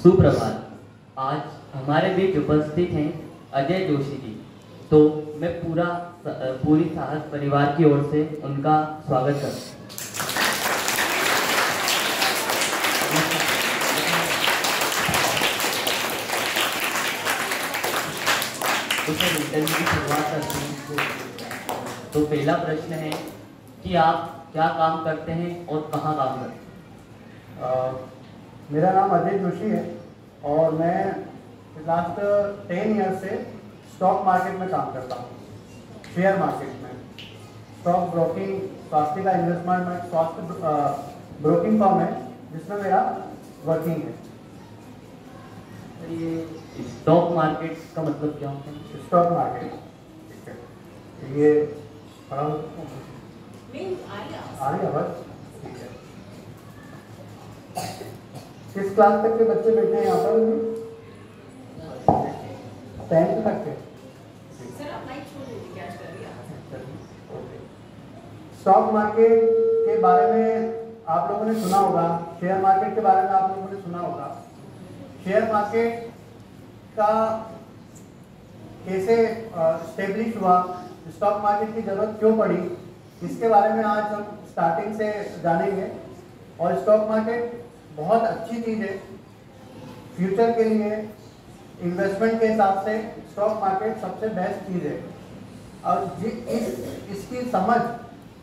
सुप्रभात। आज हमारे बीच उपस्थित हैं अजय जोशी जी। तो मैं पूरी साहस परिवार की ओर से उनका स्वागत करता हूँ। इंटरव्यू की शुरुआत करते हैं। तो पहला प्रश्न है कि आप क्या काम करते हैं और कहाँ काम करते हैं? मेरा नाम अजय जोशी है और मैं लास्ट 10 ईयर से स्टॉक मार्केट में काम करता हूँ। शेयर मार्केट में स्टॉक ब्रोकिंग, स्वास्थ्य इन्वेस्टमेंट में स्वास्थ्य ब्रोकिंग फर्म है जिसमें मेरा वर्किंग है। ये स्टॉक मार्केट का मतलब क्या होता है? स्टॉक मार्केट, ठीक है, ये आ रही आवाज? ठीक है। किस क्लास तक के बच्चे बैठे हैं यहाँ पर? 10th तक के। स्टॉक मार्केट के बारे में आप लोगों ने सुना होगा, शेयर मार्केट के बारे में आप लोगों ने सुना होगा। शेयर मार्केट का कैसे स्टेब्लिश हुआ, स्टॉक मार्केट की जरूरत क्यों पड़ी, इसके बारे में आज हम स्टार्टिंग से जानेंगे। और स्टॉक मार्केट बहुत अच्छी चीज़ है फ्यूचर के लिए, इन्वेस्टमेंट के हिसाब से स्टॉक मार्केट सबसे बेस्ट चीज़ है। और इसकी समझ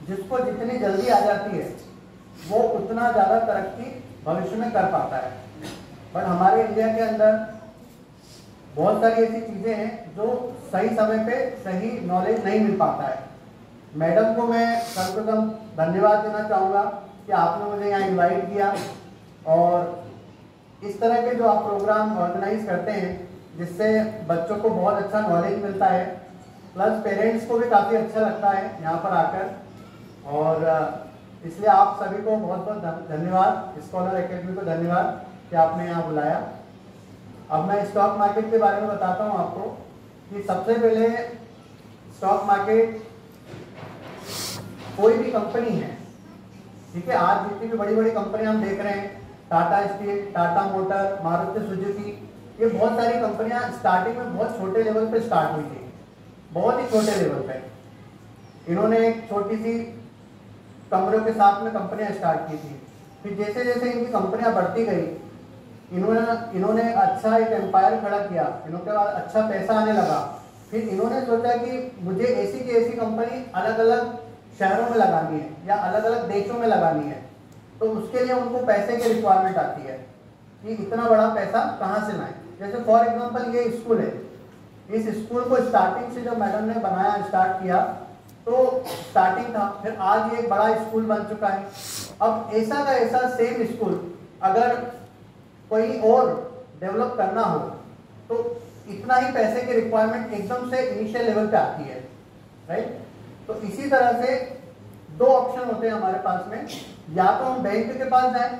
जिसको जितनी जल्दी आ जाती है वो उतना ज़्यादा तरक्की भविष्य में कर पाता है। पर हमारे इंडिया के अंदर बहुत सारी ऐसी चीज़ें हैं जो सही समय पे सही नॉलेज नहीं मिल पाता है। मैडम को मैं सर्वप्रथम धन्यवाद देना चाहूँगा कि आपने मुझे यहाँ इनवाइट किया और इस तरह के जो आप प्रोग्राम ऑर्गेनाइज करते हैं जिससे बच्चों को बहुत अच्छा नॉलेज मिलता है, प्लस पेरेंट्स को भी काफ़ी अच्छा लगता है यहाँ पर आकर। और इसलिए आप सभी को बहुत बहुत धन्यवाद, स्कॉलर एकेडमी को धन्यवाद कि आपने यहाँ बुलाया। अब मैं स्टॉक मार्केट के बारे में बताता हूँ आपको कि सबसे पहले स्टॉक मार्केट कोई भी कंपनी है, ठीक है, आज जितनी भी बड़ी बड़ी कंपनियां हम देख रहे हैं, Tata steel, Tata motor, Maruti Suzuki, ये बहुत सारी कंपनियां स्टार्टिंग में बहुत छोटे लेवल पे स्टार्ट हुई थी, बहुत ही छोटे लेवल पे। इन्होंने एक छोटी सी कमरों के साथ में कंपनियां स्टार्ट की थी। फिर जैसे जैसे इनकी कंपनियां बढ़ती गई, इन्होंने अच्छा एक एम्पायर खड़ा किया, इनके बाद अच्छा पैसा आने लगा। फिर इन्होंने सोचा कि मुझे ऐसी की ऐसी कंपनी अलग अलग शहरों में लगानी है या अलग अलग देशों में लगानी है। तो उसके लिए उनको पैसे की रिक्वायरमेंट आती है कि इतना बड़ा पैसा कहाँ से लाएं। जैसे फॉर एग्जांपल ये स्कूल है, इस स्कूल को स्टार्टिंग से जब मैडम ने बनाया, स्टार्ट किया तो स्टार्टिंग था, फिर आज ये एक बड़ा स्कूल बन चुका है। अब ऐसा का ऐसा सेम स्कूल अगर कोई और डेवलप करना हो तो इतना ही पैसे की रिक्वायरमेंट एकदम से इनिशियल लेवल पे आती है, राइट। तो इसी तरह से दो ऑप्शन होते हैं हमारे पास में, या तो हम बैंक के पास जाएं,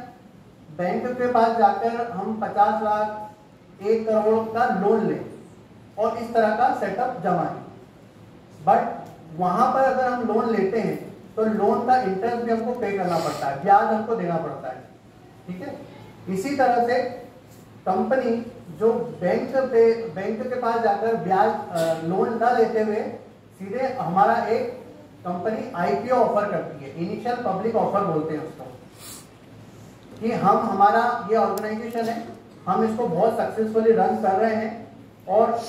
बैंक के पास जाकर हम 50 लाख 1 करोड़ का लोन लें और इस तरह का सेटअप जमाएं। बट वहां पर अगर हम लोन लेते हैं तो लोन का इंटरेस्ट भी हमको पे करना पड़ता है, ब्याज हमको देना पड़ता है, ठीक है। इसी तरह से कंपनी जो बैंक के पास जाकर ब्याज लोन न लेते हुए सीधे हमारा एक कंपनी आईपीओ ऑफर करती है, इनिशियल पब्लिक ऑफर बोलते हैं उसको, कि हमारा ये ऑर्गेनाइजेशन है, हम इसको बहुत सक्सेसफुली रन कर रहे हैं और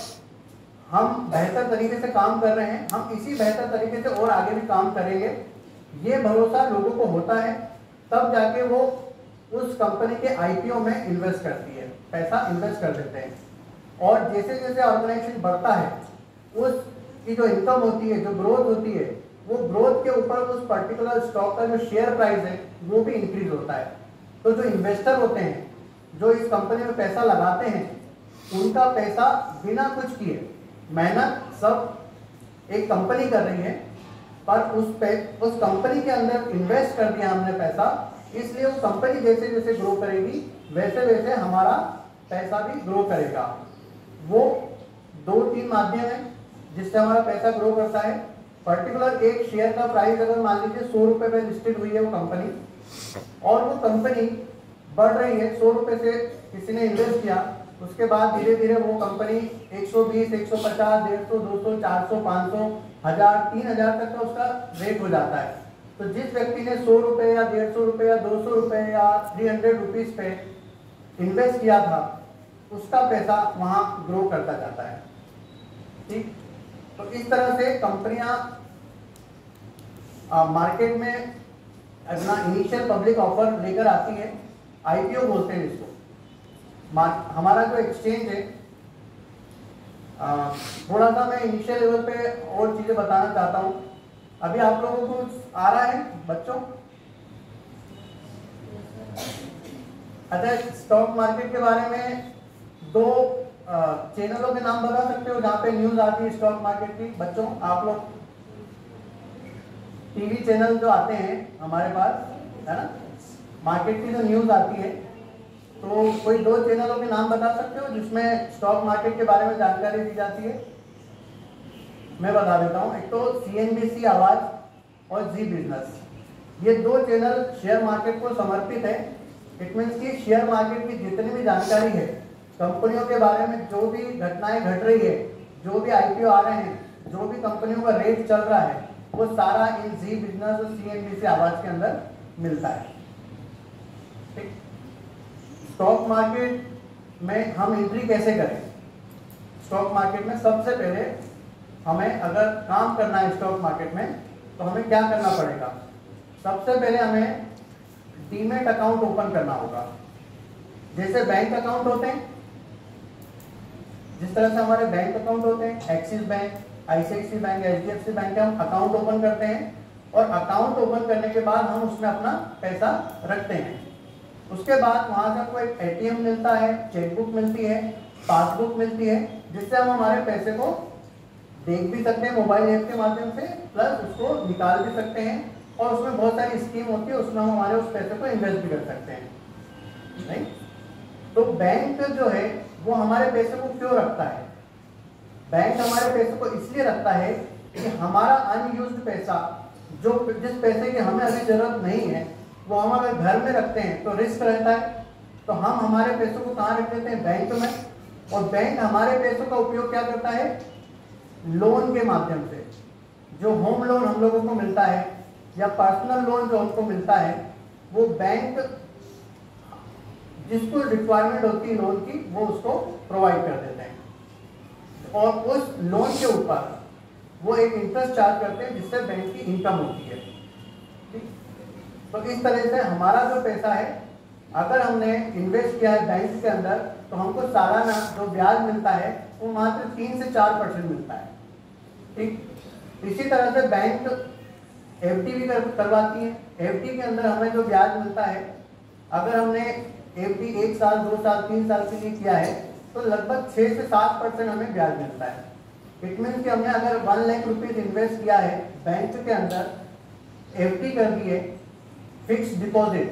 हम बेहतर तरीके से काम कर रहे हैं, हम इसी बेहतर तरीके से और आगे भी काम करेंगे। ये भरोसा लोगों को होता है, तब जाके वो उस कंपनी के आईपीओ में इन्वेस्ट करती है, पैसा इन्वेस्ट कर देते हैं। और जैसे जैसे ऑर्गेनाइजेशन बढ़ता है उसकी जो इनकम होती है, जो ग्रोथ होती है, वो ग्रोथ के ऊपर उस पर्टिकुलर स्टॉक का जो शेयर प्राइस है वो भी इंक्रीज होता है। तो जो इन्वेस्टर होते हैं, जो इस कंपनी में पैसा लगाते हैं, उनका पैसा बिना कुछ किए, मेहनत सब एक कंपनी कर रही है, पर उस कंपनी के अंदर इन्वेस्ट कर दिया हमने पैसा, इसलिए वो कंपनी जैसे जैसे ग्रो करेगी वैसे वैसे हमारा पैसा भी ग्रो करेगा। वो 2-3 माध्यम है जिससे हमारा पैसा ग्रो करता है। पर्टिकुलर एक शेयर का प्राइस अगर मान लीजिए 100 रुपए पे लिस्टेड हुई है वो कंपनी, और वो कंपनी बढ़ रही है, 100 रुपये से किसी ने इन्वेस्ट किया, उसके बाद धीरे धीरे वो कंपनी 120, 150, 150, 200, 400, 500, 1000, 3000 तक का उसका रेट हो जाता है। तो जिस व्यक्ति ने 100 रुपये या 150 रुपये या 200 रुपये या 300 रुपीज़ पे इन्वेस्ट किया था, उसका पैसा वहाँ ग्रो करता जाता है। ठीक, तो इस तरह से कंपनियां मार्केट में अपना इनिशियल पब्लिक ऑफर लेकर आती है, आईपीओ बोलते हैं इसको। हमारा जो एक्सचेंज है, थोड़ा सा मैं इनिशियल लेवल पे और चीज़ें बताना चाहता हूँ। अभी आप लोगों को आ रहा है बच्चों? अच्छा, स्टॉक मार्केट के बारे में 2 चैनलों के नाम बता सकते हो जहाँ पे न्यूज़ आती है स्टॉक मार्केट की? बच्चों आप लोग टीवी चैनल जो आते हैं हमारे पास, है ना, मार्केट की जो न्यूज़ आती है, तो कोई 2 चैनलों के नाम बता सकते हो जिसमें स्टॉक मार्केट के बारे में जानकारी दी जाती है? मैं बता देता हूँ। एक तो CNBC आवाज़ और जी बिजनेस। ये 2 चैनल शेयर मार्केट को समर्पित है। इट मीन्स कि शेयर मार्केट की जितनी भी जानकारी है, कंपनियों के बारे में जो भी घटनाएं घट रही है, जो भी आईपीओ आ रहे हैं, जो भी कंपनियों का रेट चल रहा है, वो सारा इन जी बिजनेस और CNBC आवाज़ के अंदर मिलता है। ठीक, स्टॉक मार्केट में हम एंट्री कैसे करें? स्टॉक मार्केट में सबसे पहले हमें अगर काम करना है स्टॉक मार्केट में, तो हमें क्या करना पड़ेगा? सबसे पहले हमें डीमैट अकाउंट ओपन करना होगा। जैसे बैंक अकाउंट होते हैं, जिस तरह से हमारे बैंक अकाउंट होते हैं, axis bank, ICICI bank, HDFC bank के हम अकाउंट ओपन करते हैं, और अकाउंट ओपन करने के बाद हम उसमें अपना पैसा रखते हैं। उसके बाद वहाँ से हमको एक ATM मिलता है, चेकबुक मिलती है, पासबुक मिलती है, जिससे हम हमारे पैसे को देख भी सकते हैं मोबाइल ऐप के माध्यम से, प्लस उसको निकाल भी सकते हैं, और उसमें बहुत सारी स्कीम होती है, उसमें हम हमारे उस पैसे को इन्वेस्ट भी कर सकते हैं। नहीं, तो बैंक जो है वो हमारे पैसे को क्यों रखता है? बैंक हमारे पैसे को इसलिए रखता है कि हमारा अनयूज्ड पैसा, जो जिस पैसे की हमें अभी जरूरत नहीं है, वो हम अगर घर में रखते हैं तो रिस्क रहता है, तो हम हमारे पैसों को कहाँ रख देते हैं? बैंक में। और बैंक हमारे पैसों का उपयोग क्या करता है? लोन के माध्यम से। जो होम लोन हम लोगों को मिलता है या पर्सनल लोन जो हमको मिलता है, वो बैंक जिसको रिक्वायरमेंट होती है लोन की, वो उसको प्रोवाइड कर देते हैं, और उस लोन के ऊपर वो एक इंटरेस्ट चार्ज करते हैं, जिससे बैंक की इनकम होती है। ठीक, तो इस तरह से हमारा जो पैसा है, अगर हमने इन्वेस्ट किया है बैंक के अंदर, तो हमको सालाना जो ब्याज मिलता है वो मात्र 3 से 4% मिलता है। ठीक, इसी तरह से बैंक FD भी करवाती है। FD के अंदर हमें जो ब्याज मिलता है, अगर हमने FD 1 साल, 2 साल, 3 साल के लिए किया है, तो लगभग 6 से 7% हमें ब्याज मिलता है। इट मीन्स कि हमने अगर 1 लाख रुपीज इन्वेस्ट किया है बैंक के अंदर, FD कर दी है, फिक्स डिपॉजिट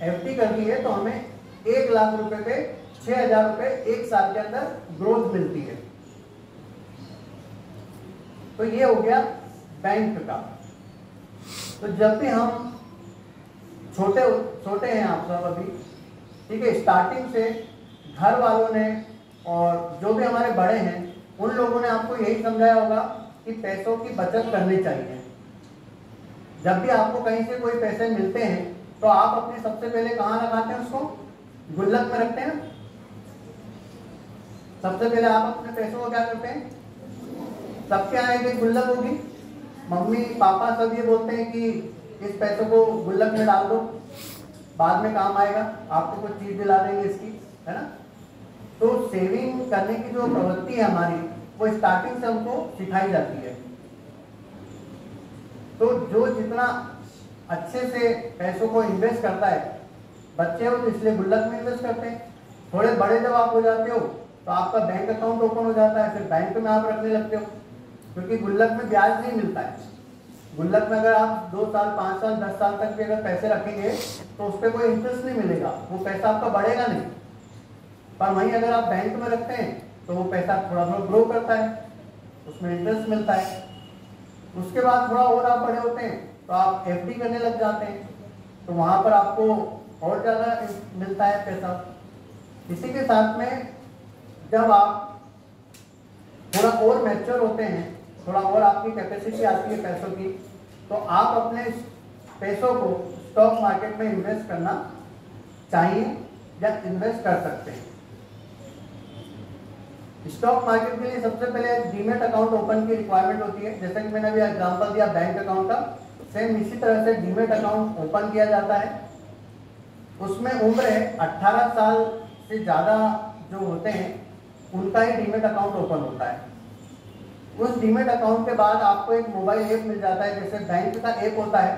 FD कर दी है, तो हमें 1 लाख रुपए पे 6000 रुपए 1 साल के अंदर ग्रोथ मिलती है। तो ये हो गया बैंक का। तो जब भी हम छोटे हैं आप सब अभी, ठीक है, स्टार्टिंग से घर वालों ने और जो भी हमारे बड़े हैं, उन लोगों ने आपको यही समझाया होगा कि पैसों की बचत करनी चाहिए। जब भी आपको कहीं से कोई पैसे मिलते हैं, तो आप अपने सबसे पहले कहाँ लगाते हैं? उसको गुल्लक में रखते हैं। सबसे पहले आप अपने पैसों को क्या करते हैं? सबके यहाँ एक गुल्लक होगी, मम्मी पापा सब ये बोलते हैं कि इस पैसों को गुल्लक में डाल दो, बाद में काम आएगा, आपको कुछ चीज दिला देंगे इसकी, है ना। तो सेविंग करने की जो प्रवृत्ति है हमारी, वो स्टार्टिंग से हमको सिखाई जाती है। तो जो जितना अच्छे से पैसों को इन्वेस्ट करता है, बच्चे हो तो इसलिए गुल्लक में इन्वेस्ट करते हैं। थोड़े बड़े जब आप हो जाते हो तो आपका बैंक अकाउंट ओपन हो जाता है, फिर बैंक में आप रखने लगते हो, क्योंकि गुल्लक में ब्याज नहीं मिलता है। गुल्लक में अगर आप 2 साल, 5 साल, 10 साल तक भी अगर पैसे रखेंगे तो उस पर कोई इंटरेस्ट नहीं मिलेगा, वो पैसा आपका बढ़ेगा नहीं। पर वहीं अगर आप बैंक में रखते हैं तो वो पैसा थोड़ा थोड़ा ग्रो करता है, उसमें इंटरेस्ट मिलता है। उसके बाद थोड़ा और आप बड़े होते हैं तो आप FD करने लग जाते हैं, तो वहाँ पर आपको और ज़्यादा मिलता है पैसा। इसी के साथ में जब आप थोड़ा और मैच्योर होते हैं, थोड़ा और आपकी कैपेसिटी आती है पैसों की, तो आप अपने पैसों को स्टॉक मार्केट में इन्वेस्ट करना चाहिए या इन्वेस्ट कर सकते हैं। स्टॉक मार्केट के लिए सबसे पहले डीमैट अकाउंट ओपन की रिक्वायरमेंट होती है। जैसे कि मैंने अभी एग्जांपल दिया बैंक अकाउंट का, सेम इसी तरह से डीमैट अकाउंट ओपन किया जाता है। उसमें उम्र है 18 साल से ज़्यादा जो होते हैं उनका ही डीमैट अकाउंट ओपन होता है। उस डीमैट अकाउंट के बाद आपको एक मोबाइल ऐप मिल जाता है, जैसे बैंक का ऐप होता है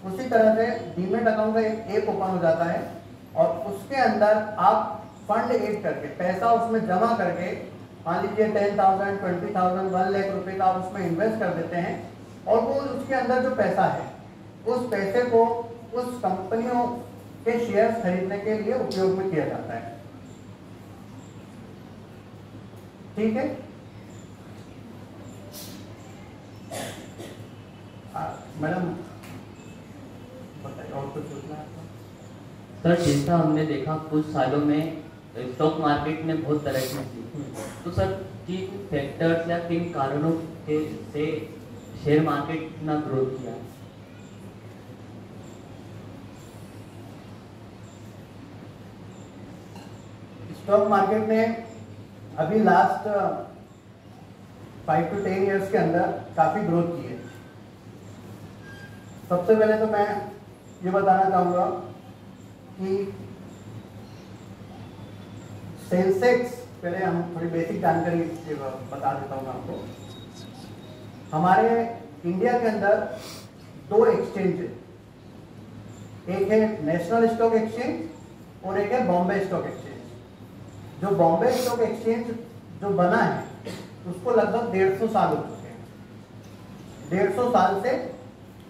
उसी तरह से डीमैट अकाउंट का एक ऐप ओपन हो जाता है और उसके अंदर आप फंड ऐड करके पैसा उसमें जमा करके, मान लीजिए 10,000, 20,000, 1 लाख रुपए का आप उसमें इन्वेस्ट कर देते हैं और वो उसके अंदर जो पैसा है उस पैसे को उस कंपनियों के शेयर्स खरीदने के लिए उपयोग में किया जाता है। ठीक है, मैडम बताइए और कुछ पूछना है? सर जैसा हमने देखा कुछ सालों में स्टॉक मार्केट ने बहुत तरक्की की, तो सर किन फैक्टर्स या किन कारणों के से शेयर मार्केट ने ग्रोथ किया? स्टॉक मार्केट ने अभी लास्ट 5 to 10 ईयर्स के अंदर काफ़ी ग्रोथ की है। सबसे पहले तो मैं ये बताना चाहूँगा कि सेंसेक्स, पहले हम थोड़ी बेसिक जानकारी बता देता हूँ आपको। हमारे इंडिया के अंदर 2 एक्सचेंज है, एक है नेशनल स्टॉक एक्सचेंज और एक है बॉम्बे स्टॉक एक्सचेंज। जो बॉम्बे स्टॉक एक्सचेंज जो बना है उसको लगभग 150 साल हो चुके हैं। 150 साल से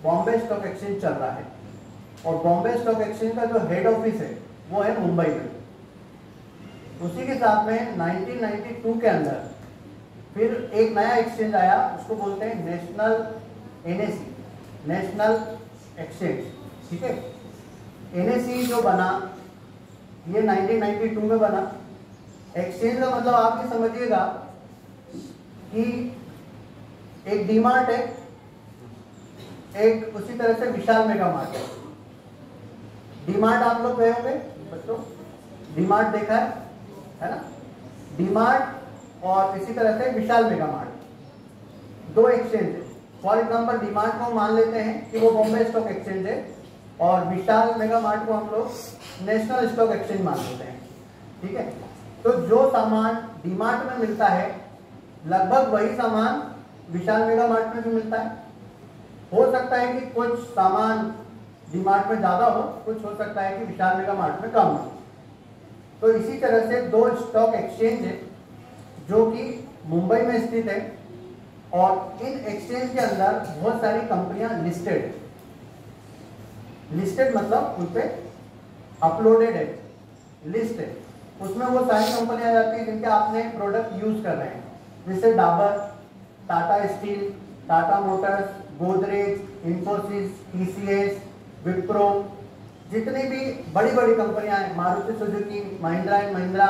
बॉम्बे स्टॉक एक्सचेंज चल रहा है और बॉम्बे स्टॉक एक्सचेंज का जो हेड ऑफिस है वो है मुंबई में। उसी के साथ में 1992 के अंदर फिर एक नया एक्सचेंज आया, उसको बोलते हैं नेशनल NSE, नेशनल एक्सचेंज। ठीक है, NSE जो बना ये 1992 में बना। एक्सचेंज का मतलब आप ये समझिएगा कि एक डीमार्ट है, एक उसी तरह से विशाल मेगा मार्ट है। डीमार्ट आप लोग गए होंगे बच्चों, डीमार्ट देखा है ना? डीमार्ट और इसी तरह से विशाल मेगा मार्ट, 2 एक्सचेंज है। फॉर एग्जांपल डीमार्ट को मान लेते हैं कि वो बॉम्बे स्टॉक एक्सचेंज है और विशाल मेगा मार्ट को हम लोग नेशनल स्टॉक एक्सचेंज मान लेते हैं। ठीक है, तो जो सामान डीमार्ट में मिलता है लगभग वही सामान विशाल मेगा मार्ट में भी मिलता है। हो सकता है कि कुछ सामान डीमार्ट में ज़्यादा हो, कुछ हो सकता है कि विशाल मेगा मार्ट में कम हो। तो इसी तरह से 2 स्टॉक एक्सचेंज है जो कि मुंबई में स्थित है और इन एक्सचेंज के अंदर बहुत सारी कंपनियां लिस्टेड है। लिस्टेड मतलब उन पे अपलोडेड है, लिस्ट है, उसमें वो सारी कंपनियां आ जाती है जिनके आपने प्रोडक्ट यूज कर रहे हैं, जैसे Dabur, Tata steel, Tata Motors, Godrej, Infosys, TCS, Wipro, जितनी भी बड़ी बड़ी कंपनियां हैं, मारुति सुजुकी, महिंद्रा एंड महिंद्रा,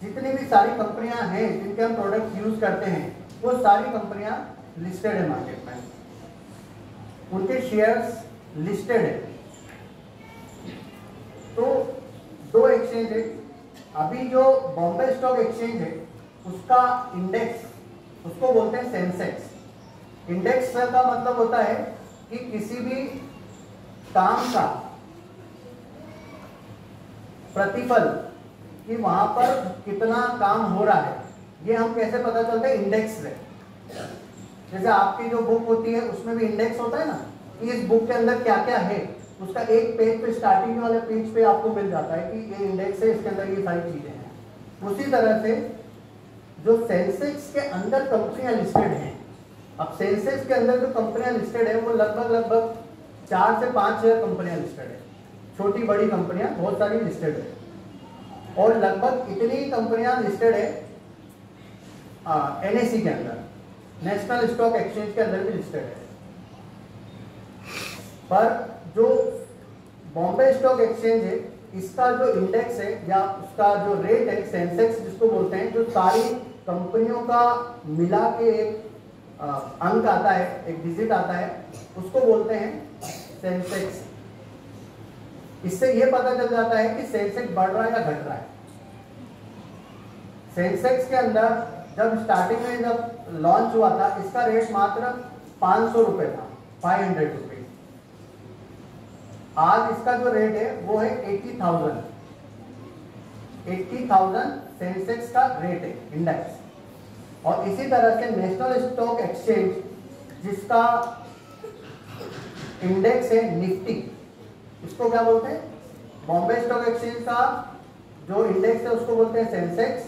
जितनी भी सारी कंपनियां हैं जिनके हम प्रोडक्ट यूज करते हैं वो सारी कंपनियां लिस्टेड है मार्केट में, उनके शेयर्स लिस्टेड है। तो 2 एक्सचेंज है। अभी जो बॉम्बे स्टॉक एक्सचेंज है उसका इंडेक्स, उसको बोलते हैं सेंसेक्स। इंडेक्स का मतलब होता है कि किसी भी काम का प्रतिफल, कि वहां पर कितना काम हो रहा है, ये हम कैसे पता चलता है? इंडेक्स से। जैसे आपकी जो बुक होती है उसमें भी इंडेक्स होता है ना, कि इस बुक के अंदर क्या क्या है, उसका एक पेज पे, स्टार्टिंग वाले पेज पे आपको मिल जाता है कि ये इंडेक्स है, इसके अंदर ये सारी चीजें हैं। उसी तरह से जो सेंसेक्स के अंदर कंपनियां लिस्टेड हैं, अब सेंसेक्स के अंदर जो कंपनियां लिस्टेड है वो लगभग 4 से 5 हज़ार कंपनियां लिस्टेड है, छोटी बड़ी कंपनियां बहुत सारी लिस्टेड है और लगभग इतनी कंपनियां लिस्टेड है NSE के अंदर, नेशनल स्टॉक एक्सचेंज के अंदर भी लिस्टेड है। पर जो बॉम्बे स्टॉक एक्सचेंज है, इसका जो इंडेक्स है या उसका जो रेट है सेंसेक्स जिसको बोलते हैं, जो सारी कंपनियों का मिला के एक अंक आता है, एक डिजिट आता है, उसको बोलते हैं सेंसेक्स। इससे ये पता चल जाता है कि सेंसेक्स बढ़ रहा है या घट रहा है। सेंसेक्स के अंदर जब स्टार्टिंग में जब लॉन्च हुआ था, इसका रेट मात्र 500 रुपये था, 500 रुपीज। आज इसका जो रेट है वो है 80,000 सेंसेक्स का रेट है, इंडेक्स। और इसी तरह से नेशनल स्टॉक एक्सचेंज जिसका इंडेक्स है निफ्टी, इसको क्या बोलते हैं? बॉम्बे स्टॉक एक्सचेंज का जो इंडेक्स है उसको बोलते हैं सेंसेक्स,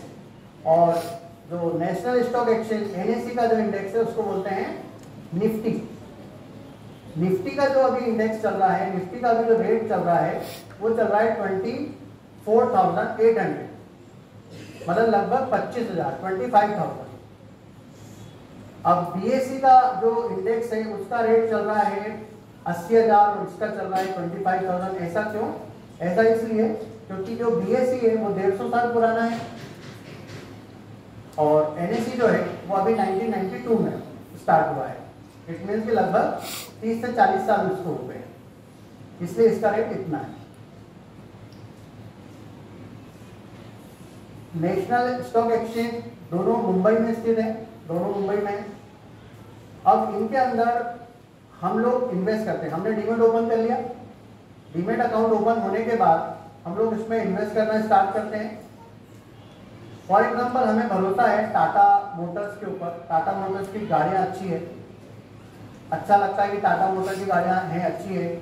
और जो नेशनल स्टॉक एक्सचेंज एनएसई का जो इंडेक्स है उसको बोलते हैं निफ्टी। निफ्टी का जो अभी इंडेक्स चल रहा है, निफ्टी का अभी जो रेट चल रहा है वो चल रहा है 24,800, मतलब लगभग 25,000, 25,000। अब बीएसई का जो इंडेक्स है उसका रेट चल रहा है 80,000 और इसका चल रहा है 25,000। ऐसा क्यों? ऐसा इसलिए क्योंकि जो बीएसई है वो 150 साल पुराना है और एनएसई जो है वो अभी 1992 में स्टार्ट हुआ है। इट मीन्स कि लगभग 30 से 40 साल उसको हो गए, इसलिए इसका रेट इतना है। नेशनल स्टॉक एक्सचेंज दोनों मुंबई में स्थित है, दोनों मुंबई में है। अब इनके अंदर हम लोग इन्वेस्ट करते हैं। हमने डीमेट ओपन कर लिया, डीमेट अकाउंट ओपन होने के बाद हम लोग इसमें इन्वेस्ट करना स्टार्ट करते हैं। फॉर एग्जांपल हमें भरोसा है टाटा मोटर्स के ऊपर, टाटा मोटर्स की गाड़ियाँ अच्छी है, अच्छा लगता है कि टाटा मोटर्स की गाड़ियाँ हैं, अच्छी है।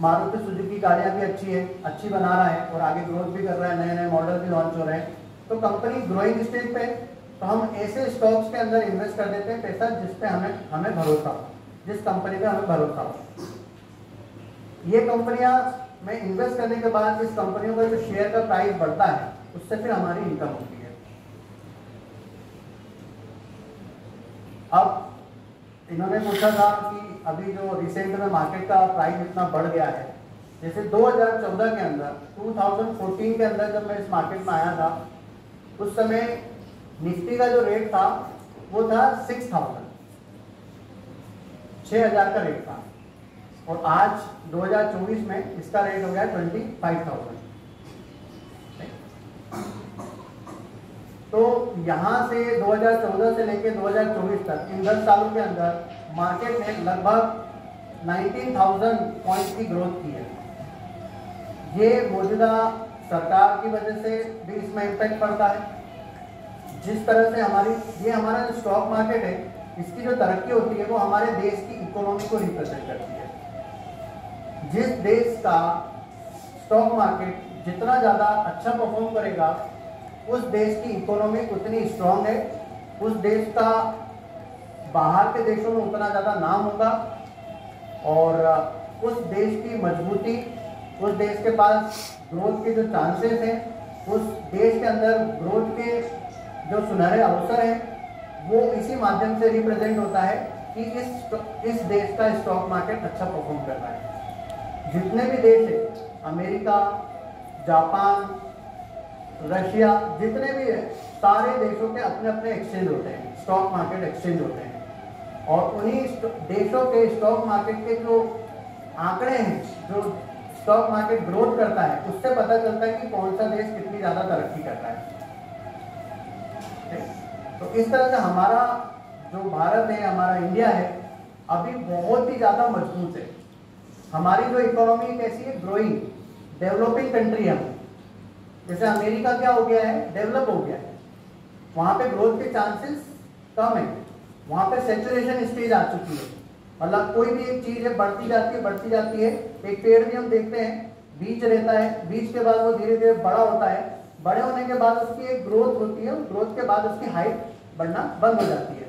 मारुति सुजुकी की गाड़ियाँ भी अच्छी है, अच्छी बना रहा है और आगे ग्रोथ भी कर रहा है, नए नए मॉडल भी लॉन्च हो रहे हैं। तो कंपनी ग्रोइंग स्टेज पे, तो हम ऐसे स्टॉक्स के अंदर इन्वेस्ट कर देते हैं पैसा जिस पे हमें भरोसा हो, जिस कंपनी पे हमें भरोसा हो। ये कंपनियां में इन्वेस्ट करने के बाद इस कंपनियों का जो शेयर का प्राइस बढ़ता है उससे फिर हमारी इनकम होती है। अब इन्होंने पूछा था कि अभी जो रिसेंट में मार्केट का प्राइस इतना बढ़ गया है, जैसे 2014 के अंदर, 2014 के अंदर जब मैं इस मार्केट में आया था उस समय निफ्टी का जो रेट था वो था 6,000 का रेट था, और आज 2024 में इसका रेट हो गया 25,000। तो यहाँ से 2014 से लेकर 2024 तक, इन 10 सालों के अंदर मार्केट ने लगभग 19,000 पॉइंट की ग्रोथ की है। ये मौजूदा सरकार की वजह से भी इसमें इम्पैक्ट पड़ता है। जिस तरह से हमारा जो स्टॉक मार्केट है, इसकी जो तरक्की होती है वो हमारे देश की इकोनॉमी को रिप्रेजेंट करती है। जिस देश का स्टॉक मार्केट जितना ज़्यादा अच्छा परफॉर्म करेगा, उस देश की इकोनॉमी उतनी स्ट्रांग है, उस देश का बाहर के देशों में उतना ज़्यादा नाम होगा, और उस देश की मजबूती, उस देश के पास ग्रोथ के जो चांसेस हैं, उस देश के अंदर ग्रोथ के जो सुनहरे अवसर हैं, वो इसी माध्यम से रिप्रेजेंट होता है कि इस देश का स्टॉक मार्केट अच्छा परफॉर्म कर रहा है। जितने भी देश हैं, अमेरिका, जापान, रशिया, जितने भी है, सारे देशों के अपने अपने एक्सचेंज होते हैं, स्टॉक मार्केट एक्सचेंज होते हैं, और उन्हीं देशों के स्टॉक मार्केट के जो आंकड़े हैं, जो स्टॉक मार्केट ग्रोथ करता है, उससे पता चलता है कि कौन सा देश कितनी ज़्यादा तरक्की कर रहा है। तो इस तरह से हमारा जो भारत है, हमारा इंडिया है, अभी बहुत ही ज़्यादा मजबूत है। हमारी जो इकोनॉमी कैसी है? ग्रोइंग, डेवलपिंग कंट्री है। जैसे अमेरिका क्या हो गया है? डेवलप हो गया है। वहाँ पे ग्रोथ के चांसेस कम है, वहाँ पे सेचुरेशन स्टेज आ चुकी है। मतलब कोई भी एक चीज़ है, बढ़ती जाती है। एक पेड़ भी हम देखते हैं, बीज रहता है, बीज के बाद वो धीरे धीरे बड़ा होता है, बड़े होने के बाद उसकी एक ग्रोथ होती है, ग्रोथ के बाद उसकी हाइट बढ़ना बंद हो जाती है।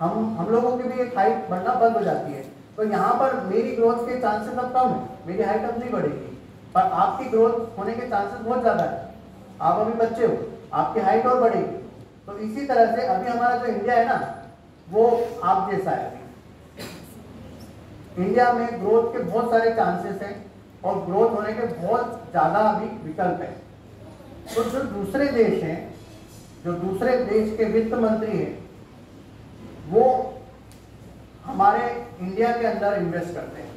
हम लोगों की भी एक हाइट बढ़ना बंद हो जाती है। तो यहाँ पर मेरी ग्रोथ के चांसेस अब कम है, मेरी हाइट अब नहीं बढ़ेगी, पर आपकी ग्रोथ होने के चांसेस बहुत ज़्यादा है। आप अभी बच्चे हो, आपकी हाइट और बढ़ेगी। तो इसी तरह से अभी हमारा जो इंडिया है ना, वो आप जैसा है। इंडिया में ग्रोथ के बहुत सारे चांसेस हैं, और ग्रोथ होने के बहुत ज़्यादा अभी विकल्प है। तो जो दूसरे देश हैं, जो दूसरे देश के वित्त मंत्री हैं, वो हमारे इंडिया के अंदर इन्वेस्ट करते हैं,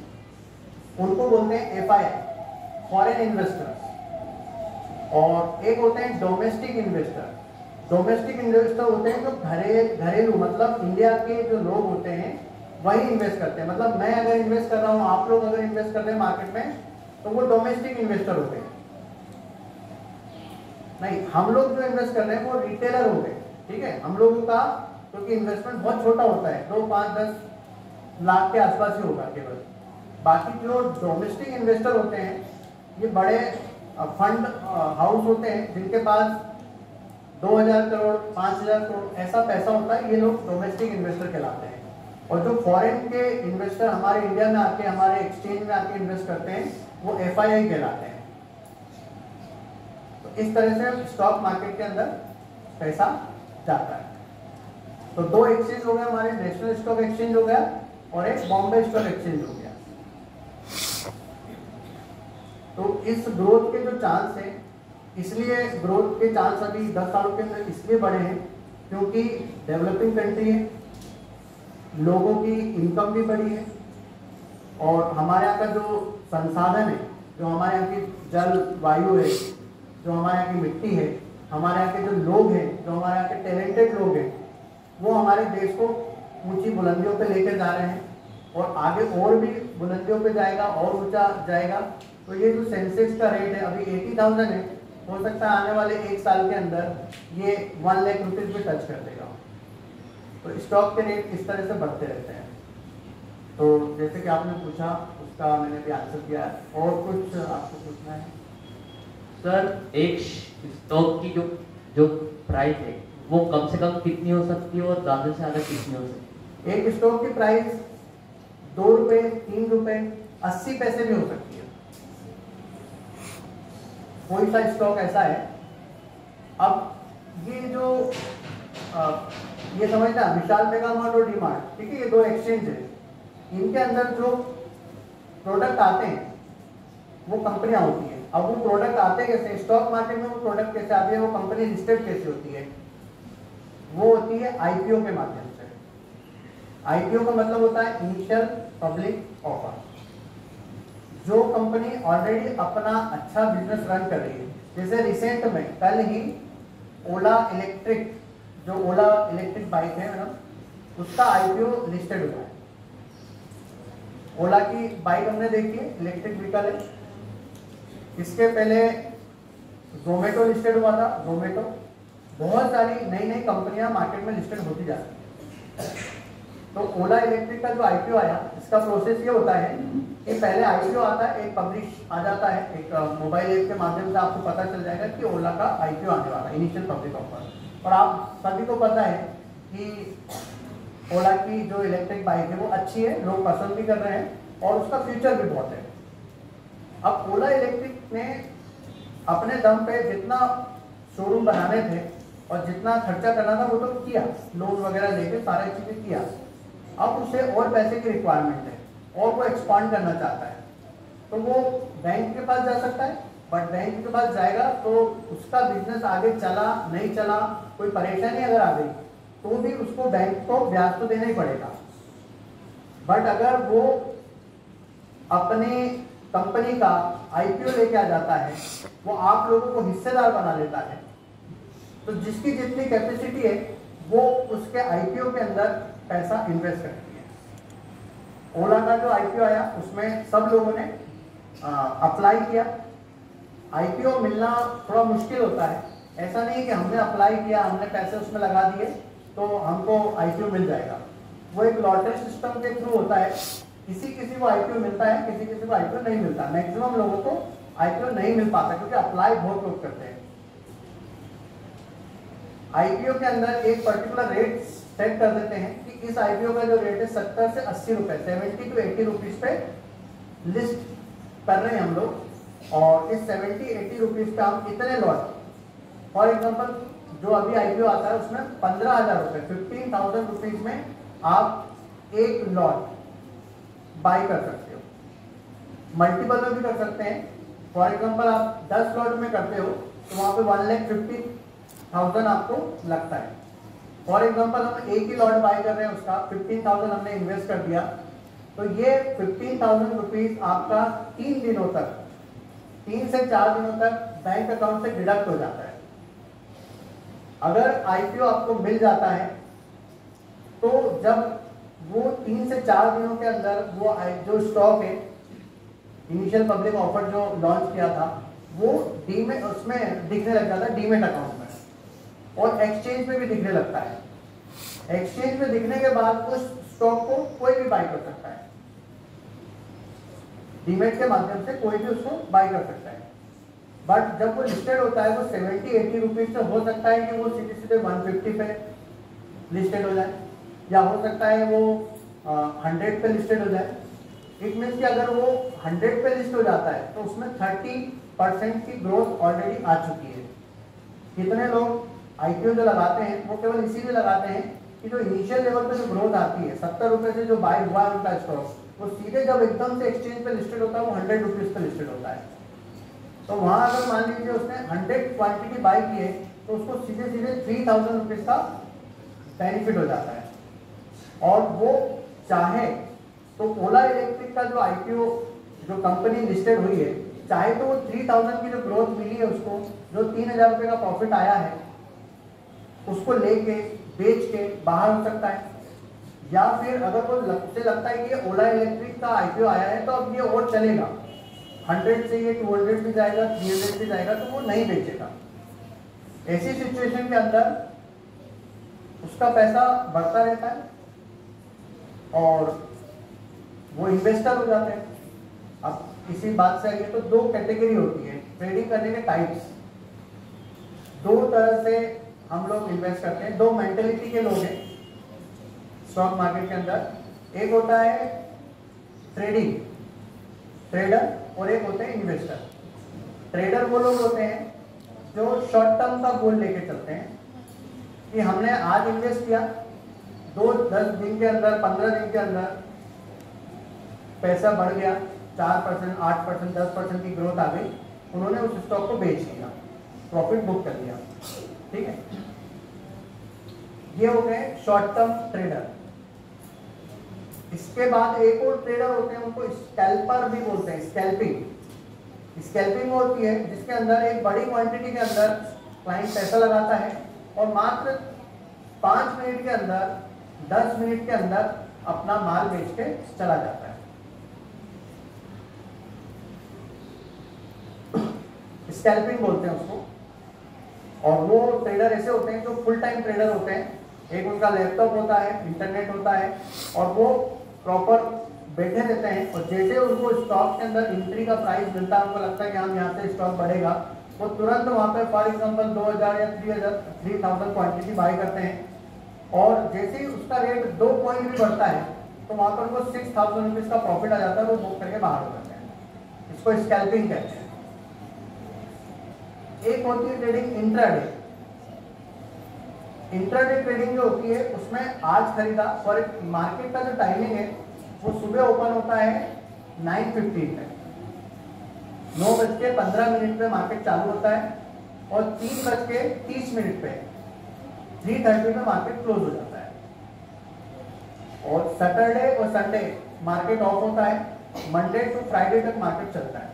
उनको बोलते हैं FII, फॉरेन इन्वेस्टर्स। और एक होते हैं डोमेस्टिक इन्वेस्टर। डोमेस्टिक इन्वेस्टर होते हैं जो घरेलू, मतलब इंडिया के जो लोग होते हैं वही इन्वेस्ट करते हैं। मतलब मैं अगर इन्वेस्ट कर रहा हूँ, आप लोग अगर इन्वेस्ट कर रहे हैं मार्केट में, तो वो डोमेस्टिक इन्वेस्टर होते हैं। नहीं, हम लोग जो इन्वेस्ट कर रहे हैं वो रिटेलर हो गए, ठीक है। हम लोगों का क्योंकि इन्वेस्टमेंट बहुत छोटा होता है, 2, 5, 10 लाख के आसपास ही होगा केवल। बाकी जो डोमेस्टिक इन्वेस्टर होते हैं, ये बड़े फंड हाउस होते हैं जिनके पास 2000 करोड़ 5000 करोड़ ऐसा पैसा होता है, ये लोग डोमेस्टिक इन्वेस्टर कहलाते हैं। और जो फॉरेन के इन्वेस्टर हमारे इंडिया में आके, हमारे एक्सचेंज में आके इन्वेस्ट करते हैं, वो FII कहलाते हैं। तो इस तरह से स्टॉक मार्केट के अंदर पैसा जाता है। तो 2 एक्सचेंज हो गए हमारे, नेशनल स्टॉक एक्सचेंज हो गया और एक बॉम्बे स्टॉक एक्सचेंज हो गया। तो इस ग्रोथ के जो चांस है, इसलिए ग्रोथ के चांस अभी 10 सालों के अंदर इसलिए बढ़े हैं क्योंकि डेवलपिंग कंट्री है, लोगों की इनकम भी बढ़ी है, और हमारे यहाँ का जो संसाधन है, जो हमारे यहाँ की जल वायु है, जो हमारे यहाँ की मिट्टी है, हमारे यहाँ के जो लोग हैं, जो हमारे यहाँ के टैलेंटेड लोग हैं, वो हमारे देश को ऊंची बुलंदियों पे लेकर जा रहे हैं और आगे और भी बुलंदियों पे जाएगा और ऊंचा जाएगा। तो ये जो सेंसेक्स का रेट है अभी 80,000 है, हो सकता है आने वाले 1 साल के अंदर ये 1 लाख रुपीज पे टच कर देगा। तो स्टॉक के रेट इस तरह से बढ़ते रहते हैं। तो जैसे कि आपने पूछा, उसका मैंने भी आंसर किया है। और कुछ आपको पूछना है? सर, एक स्टॉक की जो प्राइस है वो कम से कम कितनी हो सकती है और ज़्यादा से ज़्यादा कितनी हो सकती है? एक स्टॉक की प्राइस 2 रुपए, 3 रुपए, 80 पैसे भी हो सकती है। कोई सा स्टॉक ऐसा है। अब ये जो ये समझना, विशाल मेगा मार्ट और डीमार्ट, ठीक है, ये 2 एक्सचेंज है। इनके अंदर जो प्रोडक्ट आते हैं वो कंपनियां होती हैं। अब वो प्रोडक्ट आते कैसे, स्टॉक मार्केट में वो प्रोडक्ट कैसे आती है, वो कंपनी लिस्टेड कैसे होती है? वो होती है IPO के माध्यम से। IPO का मतलब होता है इनिशियल पब्लिक ऑफर। जो कंपनी ऑलरेडी अपना अच्छा बिजनेस रन कर रही है, जैसे रिसेंट में कल ही ओला इलेक्ट्रिक, जो ओला इलेक्ट्रिक बाइक है मैडम, उसका IPO लिस्टेड हुआ है। ओला की बाइक हमने देखी है, इलेक्ट्रिक व्हीकल है। इसके पहले जोमेटो लिस्टेड हुआ था। जोमेटो, बहुत सारी नई नई कंपनियां मार्केट में लिस्टेड होती जाती हैं। तो ओला इलेक्ट्रिक का जो IPO आया, इसका प्रोसेस ये होता है कि पहले IPO आता है, एक पब्लिश आ जाता है, एक मोबाइल ऐप के माध्यम से आपको पता चल जाएगा कि ओला का IPO आने वाला है, इनिशियल पब्लिक ऑफर। और आप सभी को पता है कि ओला की जो इलेक्ट्रिक बाइक है वो अच्छी है, लोग पसंद भी कर रहे हैं और उसका फ्यूचर भी बहुत है। अब ओला इलेक्ट्रिक ने अपने दम पे जितना शोरूम बनाने थे और जितना खर्चा करना था वो तो किया, लोन वगैरह लेके सारी चीज़ें किया। अब उसे और पैसे की रिक्वायरमेंट है और वो एक्सपांड करना चाहता है, तो वो बैंक के पास जा सकता है। बट बैंक के पास जाएगा तो उसका बिजनेस आगे चला नहीं चला, कोई परेशानी अगर आ गई तो भी उसको बैंक को ब्याज तो देना ही पड़ेगा। बट अगर वो अपनी कंपनी का IPO लेके आ जाता है, वो आप लोगों को हिस्सेदार बना लेता है, तो जिसकी जितनी कैपेसिटी है वो उसके IPO के अंदर पैसा इन्वेस्ट करती है। ओला का जो IPO आया उसमें सब लोगों ने अप्लाई किया। IPO मिलना थोड़ा मुश्किल होता है, ऐसा नहीं कि हमने अप्लाई किया, हमने पैसे उसमें लगा दिए तो हमको IPO मिल जाएगा। वो एक लॉटरी सिस्टम के थ्रू होता है, किसी किसी को IPO मिलता है, किसी किसी को IPO नहीं मिलता। मैक्सिमम लोगों को IPO नहीं मिल पाता क्योंकि अप्लाई बहुत लोग करते हैं। IPO के अंदर एक पर्टिकुलर रेट सेट कर देते हैं कि इस IPO का जो रेट है 70 से 80 रुपए, 70 to 80 रुपीज पे लिस्ट कर रहे हैं हम लोग, और इस 70-80 रुपीज पे हम इतने लॉट, फॉर एग्जाम्पल जो अभी IPO आता है उसमें 15,000 रुपए, 15,000 रुपीज में आप एक लॉट बाई कर सकते हो। मल्टीपल में भी कर सकते हैं। फॉर एग्जांपल आप 10 लॉट में करते हो तो वहाँ पे 1,50,000 आपको लगता है। फॉर एग्जांपल हम एक ही लॉट बाय कर रहे हैं, उसका 15,000 हमने इन्वेस्ट कर दिया, तो ये 15,000 रुपीज आपका 3 दिनों तक, 3 से 4 दिनों तक बैंक अकाउंट से डिडक्ट हो जाता है। अगर आईपीओ आपको मिल जाता है तो जब वो 3 से 4 दिनों के अंदर वो जो स्टॉक है, इनिशियल पब्लिक ऑफर जो लॉन्च किया था, वो डीमेट उसमें दिखने लग जाता है, डीमेट अकाउंट में, और एक्सचेंज पे भी दिखने लगता है। एक्सचेंज पे दिखने के बाद उस स्टॉक को कोई भी बाय कर सकता है, डीमेट के माध्यम से कोई भी उसको बाय कर सकता है। बट जब वो लिस्टेड होता है वो 70-80 रुपीज से हो सकता है कि वो सीधे सीधे 150 पे लिस्टेड हो जाए, या हो सकता है वो 100 पे लिस्टेड हो जाए। इट मीन्स कि अगर वो 100 पे लिस्ट हो जाता है तो उसमें 30% की ग्रोथ ऑलरेडी आ चुकी है। कितने लोग आईपीओ जो लगाते हैं वो केवल इसीलिए लगाते हैं कि जो इनिशियल लेवल पे जो ग्रोथ आती है, 70 रुपए से जो बाय हुआ है उनका स्टॉक, वो सीधे जब एकदम से एक्सचेंज पे लिस्टेड होता है वो 100 रुपीज पे लिस्टेड होता है। तो वहां अगर मान लीजिए उसने 100 क्वांटिटी बाय की है तो उसको सीधे सीधे 3,000 रुपीज का बेनिफिट हो जाता है। और वो चाहे तो ओला इलेक्ट्रिक का जो आईपीओ जो कंपनी लिस्टेड हुई है, चाहे तो वो 3,000 की जो ग्रोथ मिली है उसको, जो 3,000 रुपये का प्रॉफिट आया है, उसको लेके बेच के बाहर हो सकता है। या फिर अगर वो से लगता है कि ओला इलेक्ट्रिक का आईपीओ आया है तो अब ये और चलेगा, 100 से ये 200 भी जाएगा, 300 भी जाएगा, तो वो नहीं बेचेगा। ऐसी सिचुएशन के अंदर उसका पैसा बढ़ता रहता है और वो इन्वेस्टर हो जाते हैं। अब इसी बात से आइए तो 2 कैटेगरी होती है ट्रेडिंग करने के टाइप्स। 2 तरह से हम लोग इन्वेस्ट करते हैं, 2 मेंटेलिटी के लोग हैं स्टॉक मार्केट के अंदर। एक होता है ट्रेडिंग, ट्रेडर, और एक होते हैं इन्वेस्टर। ट्रेडर वो लोग होते हैं जो शॉर्ट टर्म का गोल लेके चलते हैं कि हमने आज इन्वेस्ट किया, 10 दिन के अंदर, 15 दिन के अंदर पैसा बढ़ गया, 4%, 8%, 10% की ग्रोथ आ गई, उन्होंने उस स्टॉक को बेच दिया, प्रॉफिट बुक कर दिया। ठीक है, ये हो गए शॉर्ट टर्म ट्रेडर। इसके बाद एक और ट्रेडर होते हैं, उनको स्कैल्पर भी बोलते हैं। स्कैल्पिंग होती है जिसके अंदर एक बड़ी क्वांटिटी के अंदर क्लाइंट पैसा लगाता है और मात्र 5 मिनट के अंदर, 10 मिनट के अंदर अपना माल बेच के चला जाता है। स्कैल्पिंग बोलते हैं उसको। और वो ट्रेडर ऐसे होते हैं जो फुल टाइम ट्रेडर होते हैं। एक उनका लैपटॉप होता है, इंटरनेट होता है, और वो प्रॉपर बैठे रहते हैं, और जैसे उनको स्टॉक के अंदर एंट्री का प्राइस मिलता है, उनको लगता है कि हम यहाँ से स्टॉक बढ़ेगा, वो तुरंत वहाँ पे फॉर एग्जांपल 2,000 या 3,000 क्वांटिटी बाय करते हैं, और जैसे ही उसका रेट 2 पॉइंट भी बढ़ता है तो वहाँ पर उनको 6,000 रुपीज़ का प्रॉफिट आ जाता है, वो बुक करके बाहर हो जाते हैं। इसको स्कैल्पिंग कहते हैं। एक होती है ट्रेडिंग इंट्राडे। इंट्राडे ट्रेडिंग जो होती है उसमें आज खरीदा, और मार्केट का जो टाइमिंग है वो सुबह ओपन होता है 9:15 पे, 9:15 पे मार्केट चालू होता है, और 3:30 पे 3:30 पे मार्केट क्लोज हो जाता है। और सैटरडे और संडे मार्केट ऑफ होता है, मंडे टू फ्राइडे तक मार्केट चलता है।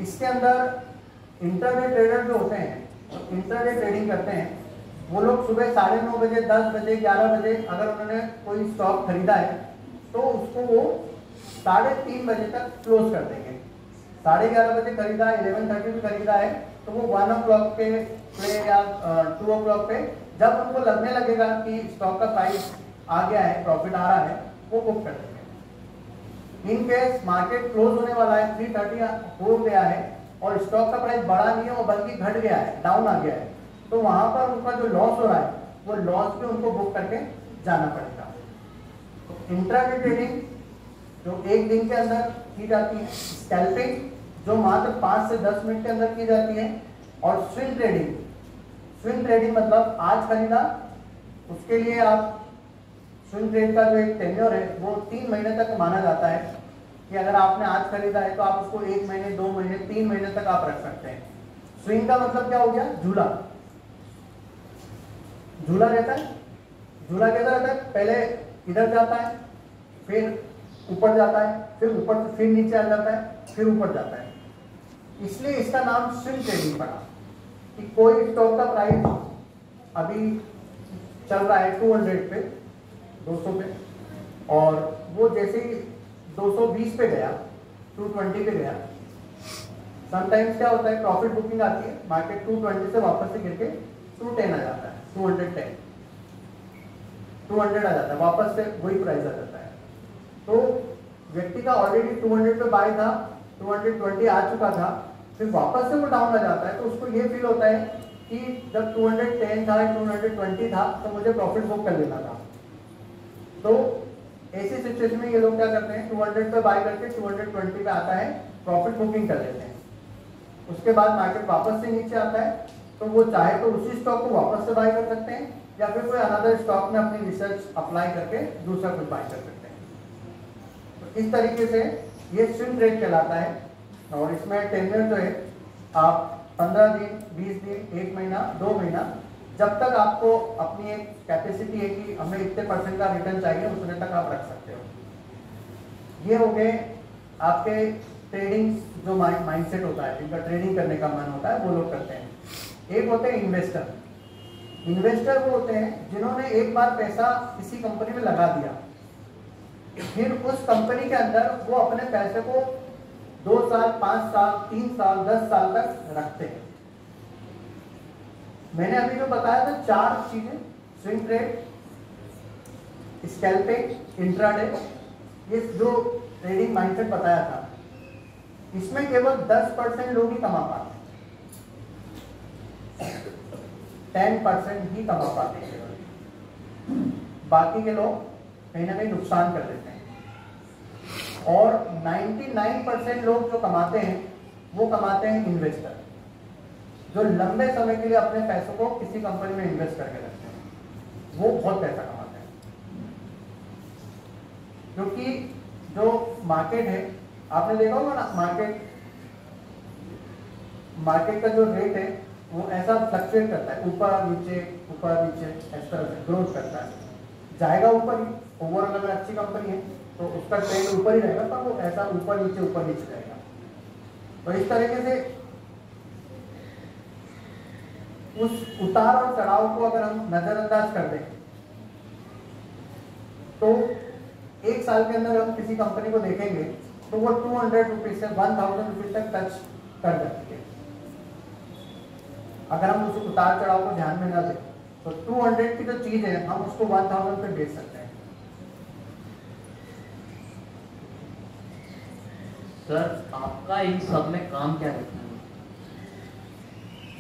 इसके अंदर इंटरडे ट्रेडर जो होते हैं, इंटरडे ट्रेडिंग करते हैं, वो लोग सुबह 9:30 बजे, 10 बजे, 11 बजे अगर उन्होंने कोई स्टॉक खरीदा है तो उसको वो 3:30 बजे तक क्लोज कर देंगे। 11:30 बजे खरीदा है, 11:30 पे खरीदा है, तो वो 1 o'clock पे या 2 o'clock पे जब उनको लगने लगेगा कि स्टॉक का प्राइस आ गया है, प्रॉफिट आ रहा है, वो बुक कर देंगे। इन केस मार्केट क्लोज होने वाला है, 3:30 हो गया है और स्टॉक का प्राइस बढ़ा नहीं है और बल्कि घट गया है, डाउन आ गया है, तो वहां पर उनका जो लॉस हो रहा है वो लॉस भी उनको बुक करके जाना पड़ेगा। तो इंट्राडे ट्रेडिंग जो 1 दिन के अंदर की जाती है, स्कैल्पिंग जो मात्र 5 से 10 मिनट के अंदर की जाती है, और स्विंग ट्रेडिंग मतलब आज खरीदा, उसके लिए आप स्विंग ट्रेड का जो एक टेन्योर है वो 3 महीने तक माना जाता है कि अगर आपने आज खरीदा है तो आप उसको 1 महीने, 2 महीने, 3 महीने तक आप रख सकते हैं। स्विंग का मतलब क्या हो गया? झूला। झूला रहता है, झूला कैसा रहता है? पहले इधर जाता है, फिर ऊपर जाता है, फिर ऊपर से फिर नीचे आ जाता है, फिर ऊपर जाता है, इसलिए इसका नाम स्विंग ट्रेडिंग पड़ा। कि कोई स्टॉक का प्राइस अभी चल रहा है 200 पे, 200 पे, और वो जैसे ही 220 पे गया, 220 पे गया, समटाइम्स क्या होता है, प्रॉफिट बुकिंग आती है, मार्केट 220 से वापस से गिर के 210 आ जाता है, 210, 200 आ जाता है, वापस से वही प्राइस आ जाता है। तो व्यक्ति का ऑलरेडी 200 पे बाय था, 220 आ चुका था, फिर वापस से वो डाउन आ जाता है, तो उसको ये फील होता है कि जब 210 था, 220 था, तो मुझे प्रॉफिट बुक कर लेना था। तो ऐसी सिचुएशन में ये लोग क्या करते हैं, 200 पे बाय करके 220 पे आता है, प्रॉफिट बुकिंग कर लेते हैं। उसके बाद मार्केट वापस से नीचे आता है, तो वो चाहे तो उसी स्टॉक को वापस से बाय कर सकते हैं, या फिर कोई अनदर स्टॉक में अपनी रिसर्च अप्लाई करके दूसरा कुछ बाय कर सकते हैं। तो इस तरीके से ये स्विंग ट्रेड कहलाता है। और इसमें टेन्योर जो है, आप 15 दिन, 20 दिन, 1 महीना, 2 महीना, जब तक आपको अपनी एक कैपेसिटी है कि हमें इतने % का रिटर्न चाहिए, उतने तक आप रख सकते हो। ये हो गए आपके ट्रेडिंग जो माइंडसेट होता है, जिनका ट्रेडिंग करने का मन होता है, वो लोग करते हैं। एक होते हैं इन्वेस्टर। इन्वेस्टर वो होते हैं जिन्होंने एक बार पैसा किसी कंपनी में लगा दिया, फिर उस कंपनी के अंदर वो अपने पैसे को 2 साल, 5 साल, 3 साल, 10 साल तक रखते हैं। मैंने अभी जो बताया था 4 चीजें, स्विंग ट्रेड, स्कैल्पिंग, इंट्राडे, ये जो ट्रेडिंग माइंडसेट बताया था, इसमें केवल 10% लोग ही कमा पाते हैं, 10% ही कमा पाते हैं केवल, बाकी के लोग कहीं ना कहीं नुकसान कर देते हैं। और 99% लोग जो कमाते हैं वो कमाते हैं इन्वेस्टर, जो लंबे समय के लिए अपने पैसों को किसी कंपनी में इन्वेस्ट करके रखते हैं, वो बहुत पैसा कमाते हैं। क्योंकि जो मार्केट है, आपने देखा होगा ना, मार्केट का जो रेट है वो ऐसा फ्लक्चुएट करता है, ऊपर नीचे, इस तरह से ग्रोथ करता है, जाएगा ऊपर ही। ओवरऑल अगर अच्छी कंपनी है तो उसका ट्रेंड ऊपर ही रहेगा, पर वो ऐसा ऊपर नीचे जाएगा। तो इस तरीके से उस उतार और चढ़ाव को अगर हम नजरअंदाज कर दें, तो 1 साल के अंदर हम किसी कंपनी को देखेंगे तो वो 200 रुपीज से 1000 रुपीज तक टच कर जाती है। अगर हम उस उतार चढ़ाव को ध्यान में ना दें, तो 200 की जो चीज है हम उसको 1000 पे बेच सकते हैं। सर, आपका इन सब में काम क्या रहता है?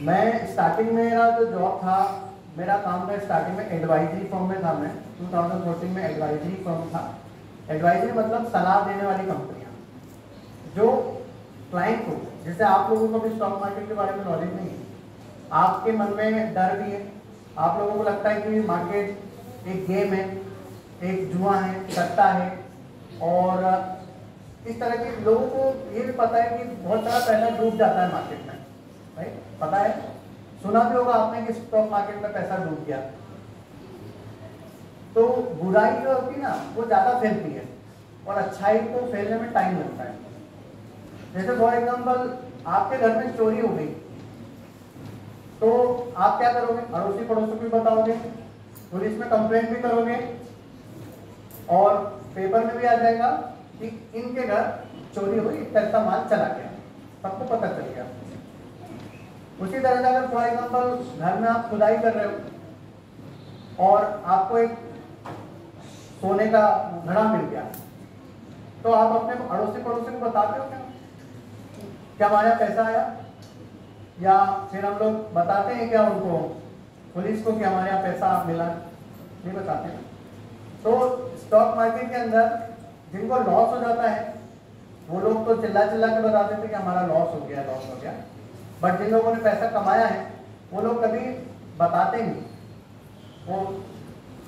मैं स्टार्टिंग में, मेरा जो जॉब था, मेरा काम था स्टार्टिंग में एडवाइजरी फर्म में था। मैं 2014 में एडवाइजरी फर्म था। एडवाइजरी मतलब सलाह देने वाली कंपनियां, जो क्लाइंट को, जैसे आप लोगों को भी स्टॉक मार्केट के बारे में नॉलेज नहीं है, आपके मन में डर भी है, आप लोगों को लगता है कि मार्केट एक गेम है, एक जुआ है, सट्टा है, और इस तरह के लोगों को ये भी पता है कि बहुत सारा पैसा डूब जाता है मार्केट में, राइट? पता है, सुना भी होगा आपने कि स्टॉक मार्केट में पैसा डूब गया। तो बुराई जो होती है ना, वो ज्यादा फैलती है और अच्छाई को फैलने में टाइम लगता है। जैसे फॉर एग्जाम्पल, आपके घर में चोरी हो गई, तो आप क्या करोगे? अड़ोसी पड़ोसी को भी बताओगे, पुलिस में कंप्लेंट भी करोगे, और पेपर में भी आ जाएगा कि इनके घर चोरी हुई, इतना माल चला गया, सबको पता चल गया। उसी तरह से अगर फॉर एग्जाम्पल घर में आप खुदाई कर रहे हो और आपको एक सोने का घड़ा मिल गया, तो आप अपने अड़ोसी पड़ोसी को बताते हो क्या हमारे यहाँ पैसा आया? या फिर हम लोग बताते हैं क्या उनको, पुलिस को, कि हमारे यहाँ पैसा मिला? नहीं बताते हैं। तो स्टॉक मार्केट के अंदर जिनको लॉस हो जाता है, वो लोग तो चिल्ला के बता देते कि हमारा लॉस हो गया। बट जिन लोगों ने पैसा कमाया है, वो लोग कभी बताते नहीं, वो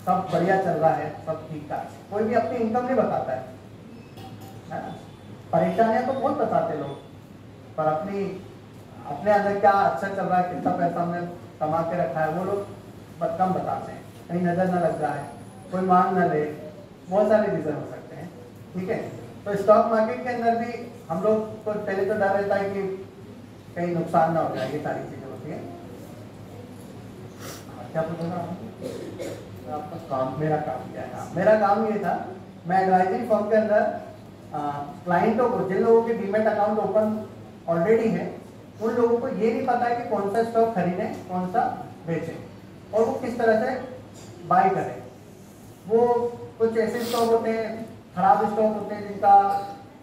सब बढ़िया चल रहा है, सब ठीक ठाक। कोई भी अपनी इनकम नहीं बताता है ना? परेशानियां तो बहुत बताते लोग, पर अपने अंदर क्या अच्छा चल रहा है, कितना पैसा हमने कमा के रखा है, वो लोग कम बताते हैं। कहीं नजर ना लग जाए, कोई मांग ना ले, बहुत सारे रीजन हो सकते हैं। ठीक है, तो स्टॉक मार्केट के अंदर भी हम लोग को पहले तो डर रहता है कि कहीं नुकसान ना हो जाए, ये सारी चीजें होती है। क्या पूछना आपका काम? मेरा काम क्या है? मेरा काम ये था, मैं एडवाइजरी फर्म के अंदर क्लाइंटों को, जिन लोगों के डीमेट अकाउंट ओपन ऑलरेडी है, उन लोगों को ये नहीं पता है कि कौन सा स्टॉक खरीदें, कौन सा बेचें और वो किस तरह से बाय करें। वो कुछ ऐसे स्टॉक होते हैं, खराब स्टॉक होते हैं जिनका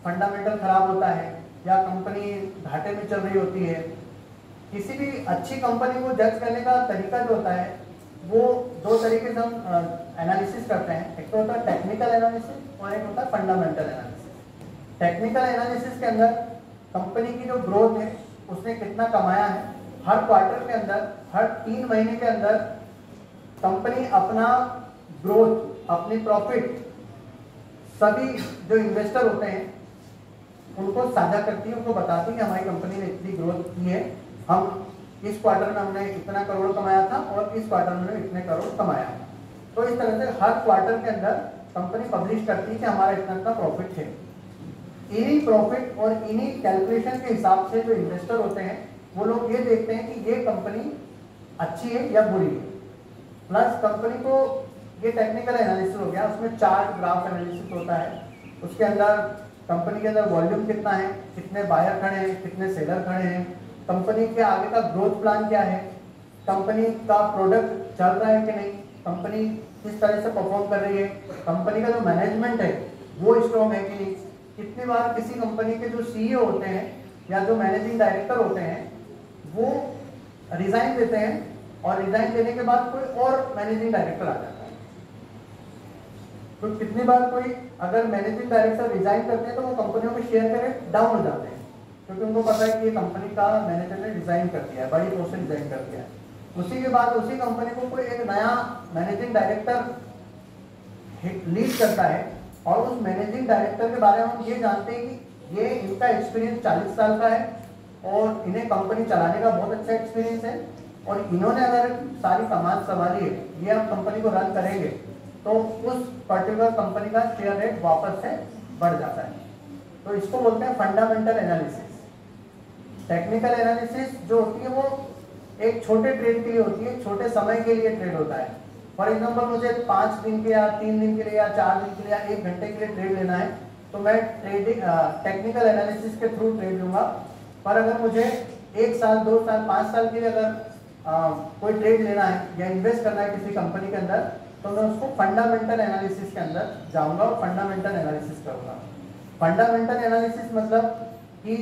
फंडामेंटल खराब होता है या कंपनी घाटे में चल रही होती है। किसी भी अच्छी कंपनी को जज करने का तरीका जो होता है वो दो तरीके से हम एनालिसिस करते हैं। एक तो होता है टेक्निकल एनालिसिस और एक होता है फंडामेंटल एनालिसिस। टेक्निकल एनालिसिस के अंदर कंपनी की जो ग्रोथ है, उसने कितना कमाया है, हर क्वार्टर के अंदर, हर 3 महीने के अंदर कंपनी अपना ग्रोथ, अपनी प्रॉफिट सभी जो इन्वेस्टर होते हैं उनको साझा करती है, उनको बताती है कि हमारी कंपनी ने इतनी ग्रोथ की है, हम इस क्वार्टर में हमने इतना करोड़ कमाया था और इस क्वार्टर में इतने करोड़ कमाया था। तो इस तरह से हर क्वार्टर के अंदर कंपनी पब्लिश करती है कि हमारा इतना प्रॉफिट है। इन्हीं प्रॉफिट और इन्हीं कैलकुलेशन के हिसाब से जो इन्वेस्टर होते हैं वो लोग ये देखते हैं कि ये कंपनी अच्छी है या बुरी है। प्लस कंपनी को, ये टेक्निकल एनालिसिस हो गया, उसमें चार्ट ग्राफ एनालिसिस होता है। उसके अंदर कंपनी के अंदर वॉल्यूम कितना है, कितने बायर खड़े हैं, कितने सेलर खड़े हैं, कंपनी के आगे का ग्रोथ प्लान क्या है, कंपनी का प्रोडक्ट चल रहा है कि नहीं, कंपनी किस तरह से परफॉर्म कर रही है, कंपनी का जो मैनेजमेंट है वो स्ट्रॉन्ग है कि नहीं। कितनी बार किसी कंपनी के जो सीईओ होते हैं या जो मैनेजिंग डायरेक्टर होते हैं वो रिजाइन देते हैं और रिजाइन देने के बाद कोई और मैनेजिंग डायरेक्टर आ जाता है। तो कितनी बार कोई अगर मैनेजिंग डायरेक्टर रिजाइन करते हैं तो वो कंपनियों के शेयर के रेट डाउन हो जाते हैं, क्योंकि उनको पता है कि ये कंपनी का मैनेजर ने रिजाइन कर दिया है, बड़ी पोस्ट रिजाइन कर दिया है। उसी के बाद उसी कंपनी को कोई एक नया मैनेजिंग डायरेक्टर लीड करता है और उस मैनेजिंग डायरेक्टर के बारे में हम ये जानते हैं कि ये इनका एक्सपीरियंस 40 साल का है और इन्हें कंपनी चलाने का बहुत अच्छा एक्सपीरियंस है और इन्होंने अगर सारी कमान संभाली है, ये हम कंपनी को रन करेंगे, तो उस पर्टिकुलर कंपनी का शेयर रेट वापस से बढ़ जाता है। तो इसको बोलते हैं फंडामेंटल एनालिसिस। टेक्निकल एनालिसिस जो होती है वो एक छोटे ट्रेड के लिए होती है, छोटे समय के लिए ट्रेड होता है। फॉर एग्जांपल मुझे 5 दिन के या 3 दिन के लिए या 4 दिन के लिए या 1 घंटे के लिए ट्रेड लेना है तो मैं ट्रेडिंग टेक्निकल एनालिसिस के थ्रू ट्रेड लूंगा। पर अगर मुझे 1 साल 2 साल 5 साल के लिए अगर कोई ट्रेड लेना है या इन्वेस्ट करना है किसी कंपनी के अंदर तो मैं उसको फंडामेंटल एनालिसिस के अंदर जाऊंगा और फंडामेंटल एनालिसिस करूंगा। फंडामेंटल एनालिसिस मतलब कि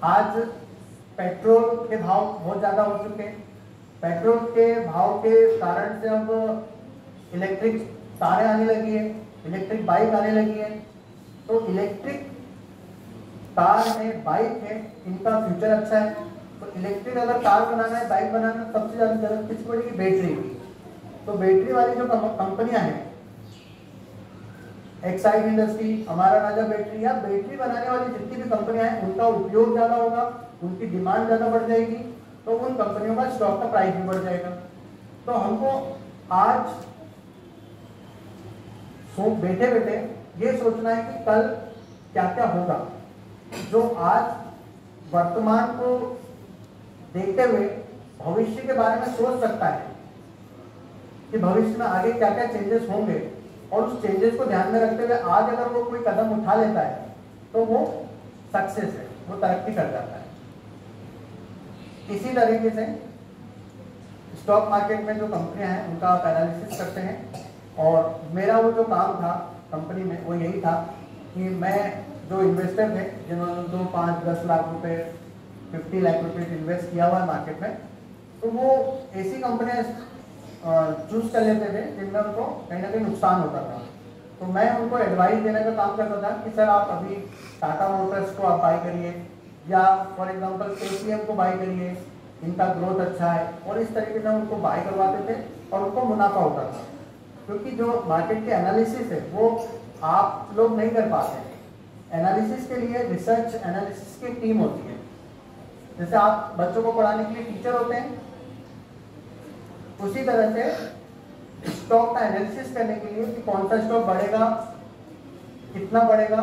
आज पेट्रोल के भाव बहुत ज़्यादा हो चुके हैं, पेट्रोल के भाव के कारण से अब इलेक्ट्रिक कारें आने लगी है, इलेक्ट्रिक बाइक आने लगी है। तो इलेक्ट्रिक कार है, बाइक है, इनका फ्यूचर अच्छा है। तो इलेक्ट्रिक अगर कार बनाना है, बाइक बनाना है, सबसे ज़्यादा जरूरत किसकी पड़ेगी? बैटरी की। तो बैटरी वाली जो कंपनियां हैं, एक्साइड इंडस्ट्री, हमारा राजा बैटरी या बैटरी बनाने वाली जितनी भी कंपनियां हैं उनका उपयोग ज़्यादा होगा, उनकी डिमांड ज़्यादा बढ़ जाएगी, तो उन कंपनियों का स्टॉक का प्राइस भी बढ़ जाएगा। तो हमको आज बैठे बैठे ये सोचना है कि कल क्या क्या होगा। जो आज वर्तमान को देखते हुए भविष्य के बारे में सोच सकता है कि भविष्य में आगे क्या क्या चेंजेस होंगे और उस चेंजेस को ध्यान में रखते हुए आज अगर वो कोई कदम उठा लेता है तो वो सक्सेस है, वो तरक्की कर जाता है। इसी तरीके से स्टॉक मार्केट में जो कंपनियां हैं उनका आप एनालिसिस करते हैं और मेरा वो जो काम था कंपनी में वो यही था कि मैं जो इन्वेस्टर थे जिन्होंने 2, 5, 10 लाख रुपए 50 लाख रुपए इन्वेस्ट किया हुआ है मार्केट में, तो वो ऐसी कंपनियां चूज कर लेते थे जिनमें उनको कहीं ना कहीं नुकसान होता था। तो मैं उनको एडवाइस देने का काम करता था कि सर आप अभी टाटा मोटर्स को आप बाई करिए या फॉर एग्जांपल KTM को बाई करिए, इनका ग्रोथ अच्छा है, और इस तरीके से उनको बाई करवाते थे और उनको मुनाफा होता था, क्योंकि जो मार्केट के एनालिसिस है वो आप लोग नहीं कर पाते हैं। एनालिसिस के लिए रिसर्च एनालिसिस की टीम होती है। जैसे आप बच्चों को पढ़ाने के लिए टीचर होते हैं, उसी तरह से स्टॉक का एनालिसिस करने के लिए कि कौन सा स्टॉक बढ़ेगा, कितना बढ़ेगा,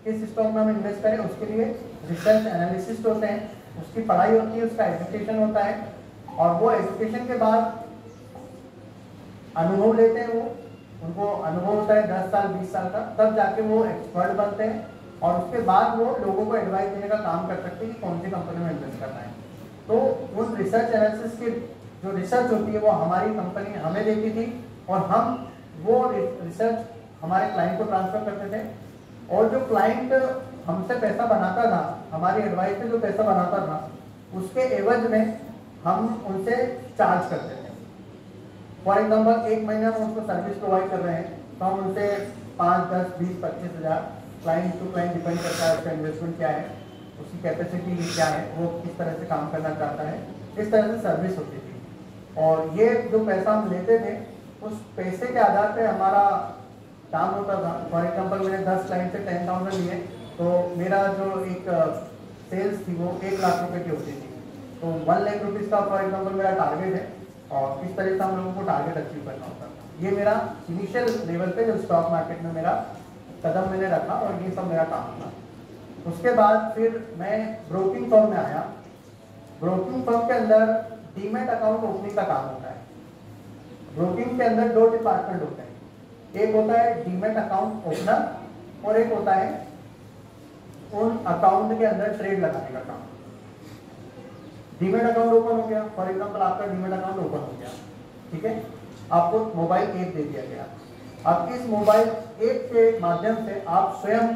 किस स्टॉक में हम इन्वेस्ट करें, उसके लिए रिसर्च एनालिसिस्ट होते हैं, उसकी पढ़ाई होती है, उसका एजुकेशन होता है, और वो एजुकेशन के बाद अनुभव लेते हैं, वो उनको अनुभव होता है 10 साल 20 साल का, तब जाके वो एक्सपर्ट बनते हैं और उसके बाद वो लोगों को एडवाइस देने का काम कर सकते हैं कि कौन सी कंपनी में इन्वेस्ट करना है। तो उन रिसर्च एनालिसिस की जो रिसर्च होती है वो हमारी कंपनी हमें देती थी और हम वो रिसर्च हमारे क्लाइंट को ट्रांसफर करते थे, और जो क्लाइंट हमसे पैसा बनाता था, हमारी एडवाइस से जो पैसा बनाता था, उसके एवज में हम उनसे चार्ज करते थे। फॉर एग्जाम्पल, एक महीने में उसको सर्विस प्रोवाइड कर रहे हैं तो हम उनसे 5, 10, 20, 25 हज़ार, क्लाइंट टू क्लाइंट डिपेंड करता है, उसका इन्वेस्टमेंट क्या है, उसकी कैपेसिटी क्या है, वो किस तरह से काम करना चाहता है, इस तरह से सर्विस होती थी। और ये जो पैसा हम लेते थे, उस पैसे के आधार पे हमारा काम होता था। फॉर एग्जाम्पल, मैंने 10 क्लाइंट से 10,000 लिए, तो मेरा जो एक सेल्स थी वो 1 लाख रुपए की होती थी। तो 1 लाख रुपीज़ का फॉर एग्जाम्पल मेरा टारगेट है, और किस तरह से हम लोगों को टारगेट अचीव करना होता था। ये मेरा इनिशियल लेवल पे जो स्टॉक मार्केट में मेरा कदम मैंने रखा, और ये सब मेरा काम था। उसके बाद फिर मैं ब्रोकिंग फर्म में आया। ब्रोकिंग फर्म के अंदर डीमैट अकाउंट ओपनिंग का काम होता है। ब्रोकिंग के अंदर 2 डिपार्टमेंट होते हैं, एक होता है डीमैट अकाउंट ओपनर और एक होता है उन अकाउंट के अंदर ट्रेड लगाने का काम। डीमैट अकाउंट ओपन हो गया, फॉर एग्जांपल आपका डीमैट अकाउंट ओपन हो गया, ठीक है, आपको मोबाइल ऐप दे दिया गया। अब इस मोबाइल ऐप के माध्यम से आप स्वयं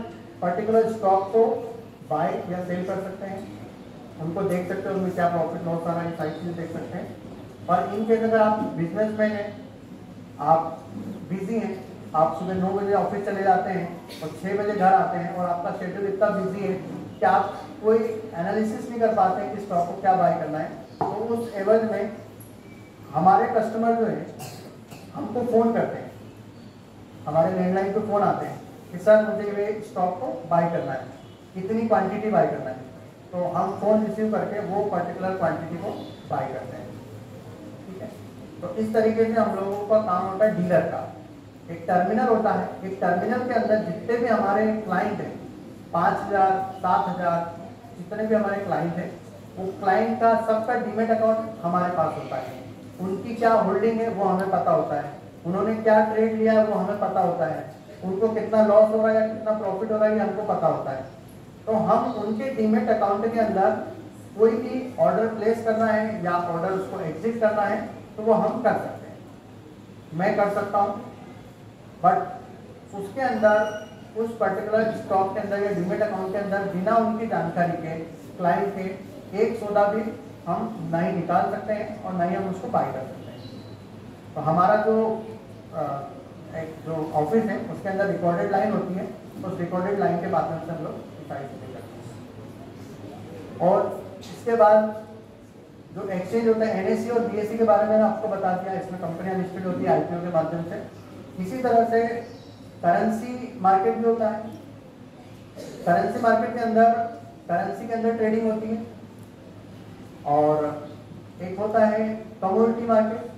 पर्टिकुलर स्टॉक को बाय या सेल कर सकते हैं, उनको देख सकते हैं, उनमें क्या प्रॉफिट लॉस आ रहा है, सारी चीज़ें देख सकते हैं। और इन केस अगर आप बिजनेसमैन हैं, आप बिजी हैं, आप सुबह 9 बजे ऑफिस चले जाते हैं और 6 बजे घर आते हैं, और आपका शेड्यूल इतना बिजी है कि आप कोई एनालिसिस नहीं कर पाते हैं कि स्टॉक को क्या बाय करना है, तो उस एवज में हमारे कस्टमर जो है हमको फ़ोन करते हैं, हमारे लैंडलाइन पे फ़ोन आते हैं कि सर मुझे ये स्टॉक को बाय करना है, इतनी क्वांटिटी बाय करना है। तो हम फ़ोन रिसीव करके वो पर्टिकुलर क्वांटिटी को बाय करते हैं, ठीक है। तो इस तरीके से हम लोगों का काम होता है डीलर का। एक टर्मिनल होता है, एक टर्मिनल के अंदर जितने भी हमारे क्लाइंट हैं, 5,000, 7,000, जितने भी हमारे क्लाइंट हैं, वो क्लाइंट का सबका डीमैट अकाउंट हमारे पास होता है। उनकी क्या होल्डिंग है वो हमें पता होता है, उन्होंने क्या ट्रेड लिया है वो हमें पता होता है, उनको कितना लॉस हो रहा है या कितना प्रॉफिट हो रहा है ये हमको पता होता है। तो हम उनके डीमैट अकाउंट के अंदर कोई भी ऑर्डर प्लेस करना है या ऑर्डर उसको एग्जिट करना है तो वो हम कर सकते हैं, मैं कर सकता हूँ। बट उसके अंदर उस पर्टिकुलर स्टॉक के अंदर या डीमैट अकाउंट के अंदर बिना उनकी जानकारी के क्लाइंट के एक सौदा भी हम ना ही निकाल सकते हैं और ना ही हम उसको बाय कर सकते हैं। तो हमारा जो ऑफिस है उसके अंदर रिकॉर्डेड लाइन होती है, उस रिकॉर्डेड लाइन के माध्यम से हम लोग सारी चीज़ें करते हैं। और इसके बाद जो एक्सचेंज होता है, एनएससी और बीएससी के बारे में मैंने आपको बता दिया, इसमें कंपनियां लिस्टेड होती है आईपीओ के माध्यम से। इसी तरह से करेंसी मार्केट भी होता है। करेंसी मार्केट के अंदर करेंसी के अंदर ट्रेडिंग होती है, और एक होता है कमोडिटी मार्केट।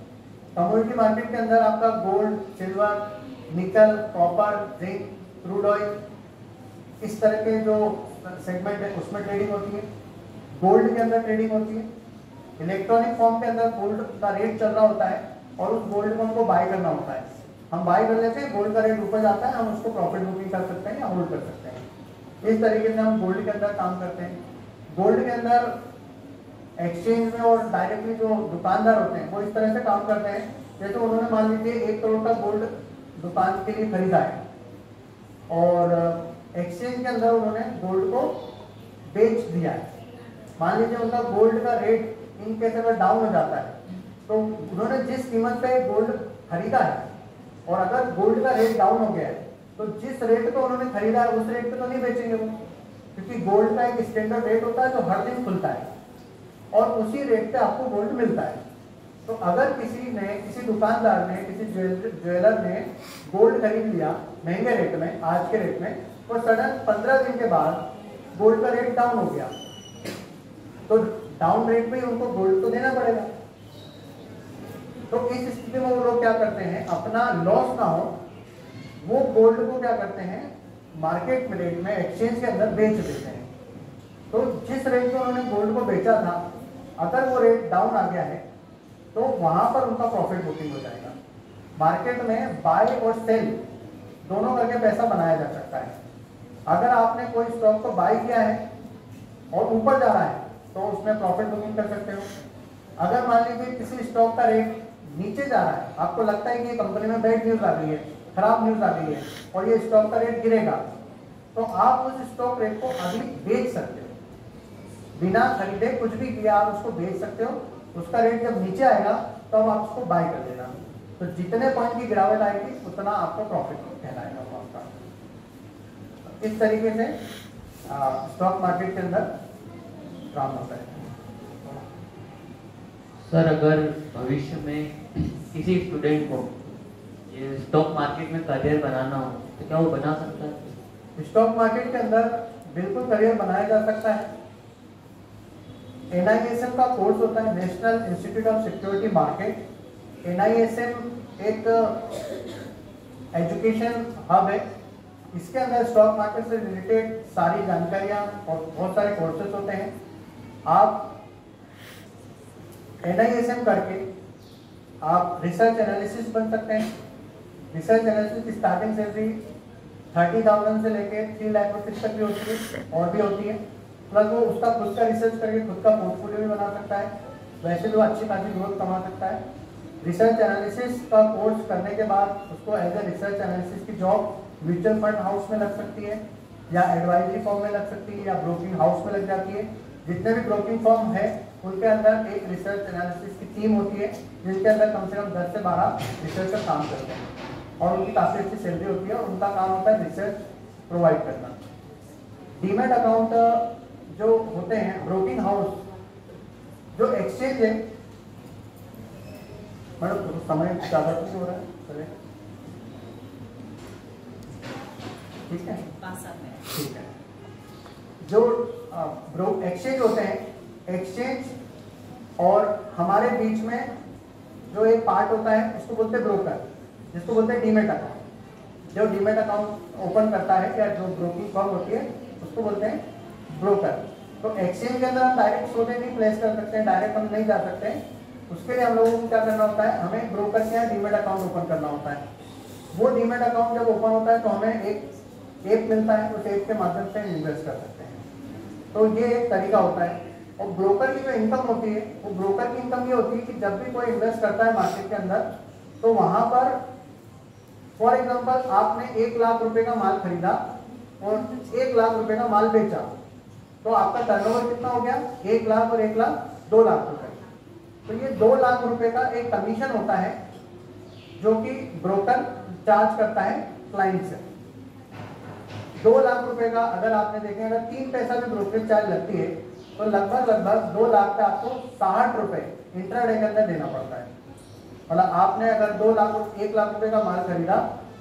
कमोडिटी मार्केट के अंदर आपका गोल्ड, सिल्वर, निकल, कॉपर, जिंक, क्रूड ऑयल, इस तरह के जो सेगमेंट है उसमें ट्रेडिंग होती है। गोल्ड के अंदर ट्रेडिंग होती है। इलेक्ट्रॉनिक फॉर्म के अंदर गोल्ड का रेट चल रहा होता है और उस गोल्ड को हमको बाय करना होता है। हम बाय कर लेते हैं, गोल्ड का रेट ऊपर जाता है, हम उसको प्रॉफिट बुकिंग कर सकते हैं या होल्ड कर सकते हैं। इस तरीके से हम गोल्ड के अंदर काम करते हैं। गोल्ड के अंदर एक्सचेंज में और डायरेक्टली जो दुकानदार होते हैं वो इस तरह से काम करते हैं, जैसे उन्होंने मान लीजिए 1 करोड़ का गोल्ड दुकान के लिए खरीदा है और एक्सचेंज के अंदर उन्होंने गोल्ड को बेच दिया है। मान लीजिए उनका गोल्ड का रेट इन केस अगर डाउन हो जाता है तो उन्होंने जिस कीमत पे गोल्ड खरीदा है और अगर गोल्ड का रेट डाउन हो गया है तो जिस रेट पे उन्होंने खरीदा है उस रेट पे तो नहीं बेचेंगे वो, क्योंकि गोल्ड का एक स्टैंडर्ड रेट होता है जो हर दिन खुलता है और उसी रेट पे आपको गोल्ड मिलता है। तो अगर किसी दुकानदार ने, किसी ज्वेलर ने गोल्ड खरीद लिया महंगे रेट में, आज के रेट में, और सडन 15 दिन के बाद गोल्ड का रेट डाउन हो गया, तो डाउन रेट में उनको गोल्ड तो देना पड़ेगा। तो इस स्थिति में वो लोग क्या करते हैं, अपना लॉस ना हो, वो गोल्ड को क्या करते हैं, मार्केट में रेट में, एक्सचेंज के अंदर बेच देते हैं। तो जिस रेट में उन्होंने गोल्ड को बेचा था, अगर वो रेट डाउन आ गया है तो वहां पर उनका प्रॉफिट बुकिंग हो जाएगा। मार्केट में बाय और सेल दोनों करके पैसा बनाया जा सकता है। अगर आपने कोई स्टॉक को बाय किया है और ऊपर जा रहा है तो उसमें प्रॉफिट बुकिंग कर सकते हो। अगर मान लीजिए किसी स्टॉक का रेट नीचे जा रहा है, आपको लगता है कि ये कंपनी में बैड न्यूज आ गई है, खराब न्यूज आ गई है और ये स्टॉक का रेट गिरेगा, तो आप उस स्टॉक रेट को अभी बेच सकते हो। बिना खरीदे कुछ भी किया आप उसको बेच सकते हो। उसका रेट जब नीचे आएगा तब आप उसको बाय कर देना। तो जितने पॉइंट की गिरावट आएगी उतना आपको प्रॉफिट कहलाएगा वो आपका। इस तरीके से स्टॉक मार्केट के अंदर काम होता है। सर, अगर भविष्य में किसी स्टूडेंट को ये स्टॉक मार्केट में करियर बनाना हो तो क्या वो बना सकता है? स्टॉक मार्केट के अंदर बिल्कुल करियर बनाया जा सकता है। NISM का कोर्स होता है, national institute of security market. NISM एक एजुकेशन हब है। इसके अंदर स्टॉक मार्केट से रिलेटेड सारी जानकारियां और बहुत सारे कोर्सेज होते हैं। आप NISM करके आप रिसर्च एनालिसिस बन सकते हैं। रिसर्च एनालिसिस की स्टार्टिंग सैलरी 30,000 से लेके 3 लाख रुपये तक भी होती है और भी होती है। प्लस वो उसका खुद का रिसर्च करके खुद का पोर्टफोलियो भी बना सकता है। वैसे भी वो अच्छी खासी ग्रोथ कमा सकता है। रिसर्च एनालिसिस का कोर्स करने के बाद उसको एज ए रिसर्च एनालिसिस की जॉब म्यूचुअल फंड हाउस में लग सकती है, या एडवाइजरी फॉर्म में लग सकती है, या ब्रोकिंग हाउस में लग जाती है। जितने भी ब्रोकिंग फॉर्म है उनके अंदर एक रिसर्च एनालिसिस की टीम होती है, जिनके अंदर कम से कम 10 से 12 रिसर्चर काम करते हैं और उनकी काफ़ी अच्छी सैलरी होती है और उनका काम होता है रिसर्च प्रोवाइड करना। डीमैट अकाउंट जो होते हैं, ब्रोकिंग हाउस जो एक्सचेंज है, मैडम समय ज़्यादा नहीं हो रहा है, चले ठीक है, ठीक है। जो एक्सचेंज होते हैं, एक्सचेंज और हमारे बीच में जो एक पार्ट होता है उसको बोलते हैं ब्रोकर, जिसको बोलते हैं डीमैट अकाउंट। जो डीमैट अकाउंट ओपन करता है या जो ब्रोकिंग फर्म होती है उसको बोलते हैं ब्रोकर। तो एक्सचेंज के अंदर हम डायरेक्ट सोने नहीं प्लेस कर सकते हैं, डायरेक्ट हम नहीं जा सकते हैं। उसके लिए हम लोगों को क्या करना होता है, हमें ब्रोकर के यहाँ डीमैट अकाउंट ओपन करना होता है। वो डीमैट अकाउंट जब ओपन होता है तो हमें एक ऐप मिलता है, उस ऐप के माध्यम से इन्वेस्ट कर सकते हैं। तो ये एक तरीका होता है। और ब्रोकर की जो इनकम होती है, वो ब्रोकर की इनकम ये होती है कि जब भी कोई इन्वेस्ट करता है मार्केट के अंदर, तो वहां पर फॉर एग्जांपल आपने 1 लाख रुपए का माल खरीदा और 1 लाख रुपए का माल बेचा, तो आपका टर्नओवर कितना हो गया, 1 लाख और 1 लाख 2 लाख रुपए। तो ये 2 लाख रुपए का एक कमीशन होता है जो कि ब्रोकर चार्ज करता है क्लाइंट से। 2 लाख रुपए का अगर आपने देखें, अगर 3 पैसा भी ब्रोकरेज चार्ज लगती है तो लगभग 2 लाख का आपको 60 रुपए इंट्राडे के अंदर देना पड़ता है। मतलब आपने अगर 1 लाख रुपए का माल खरीदा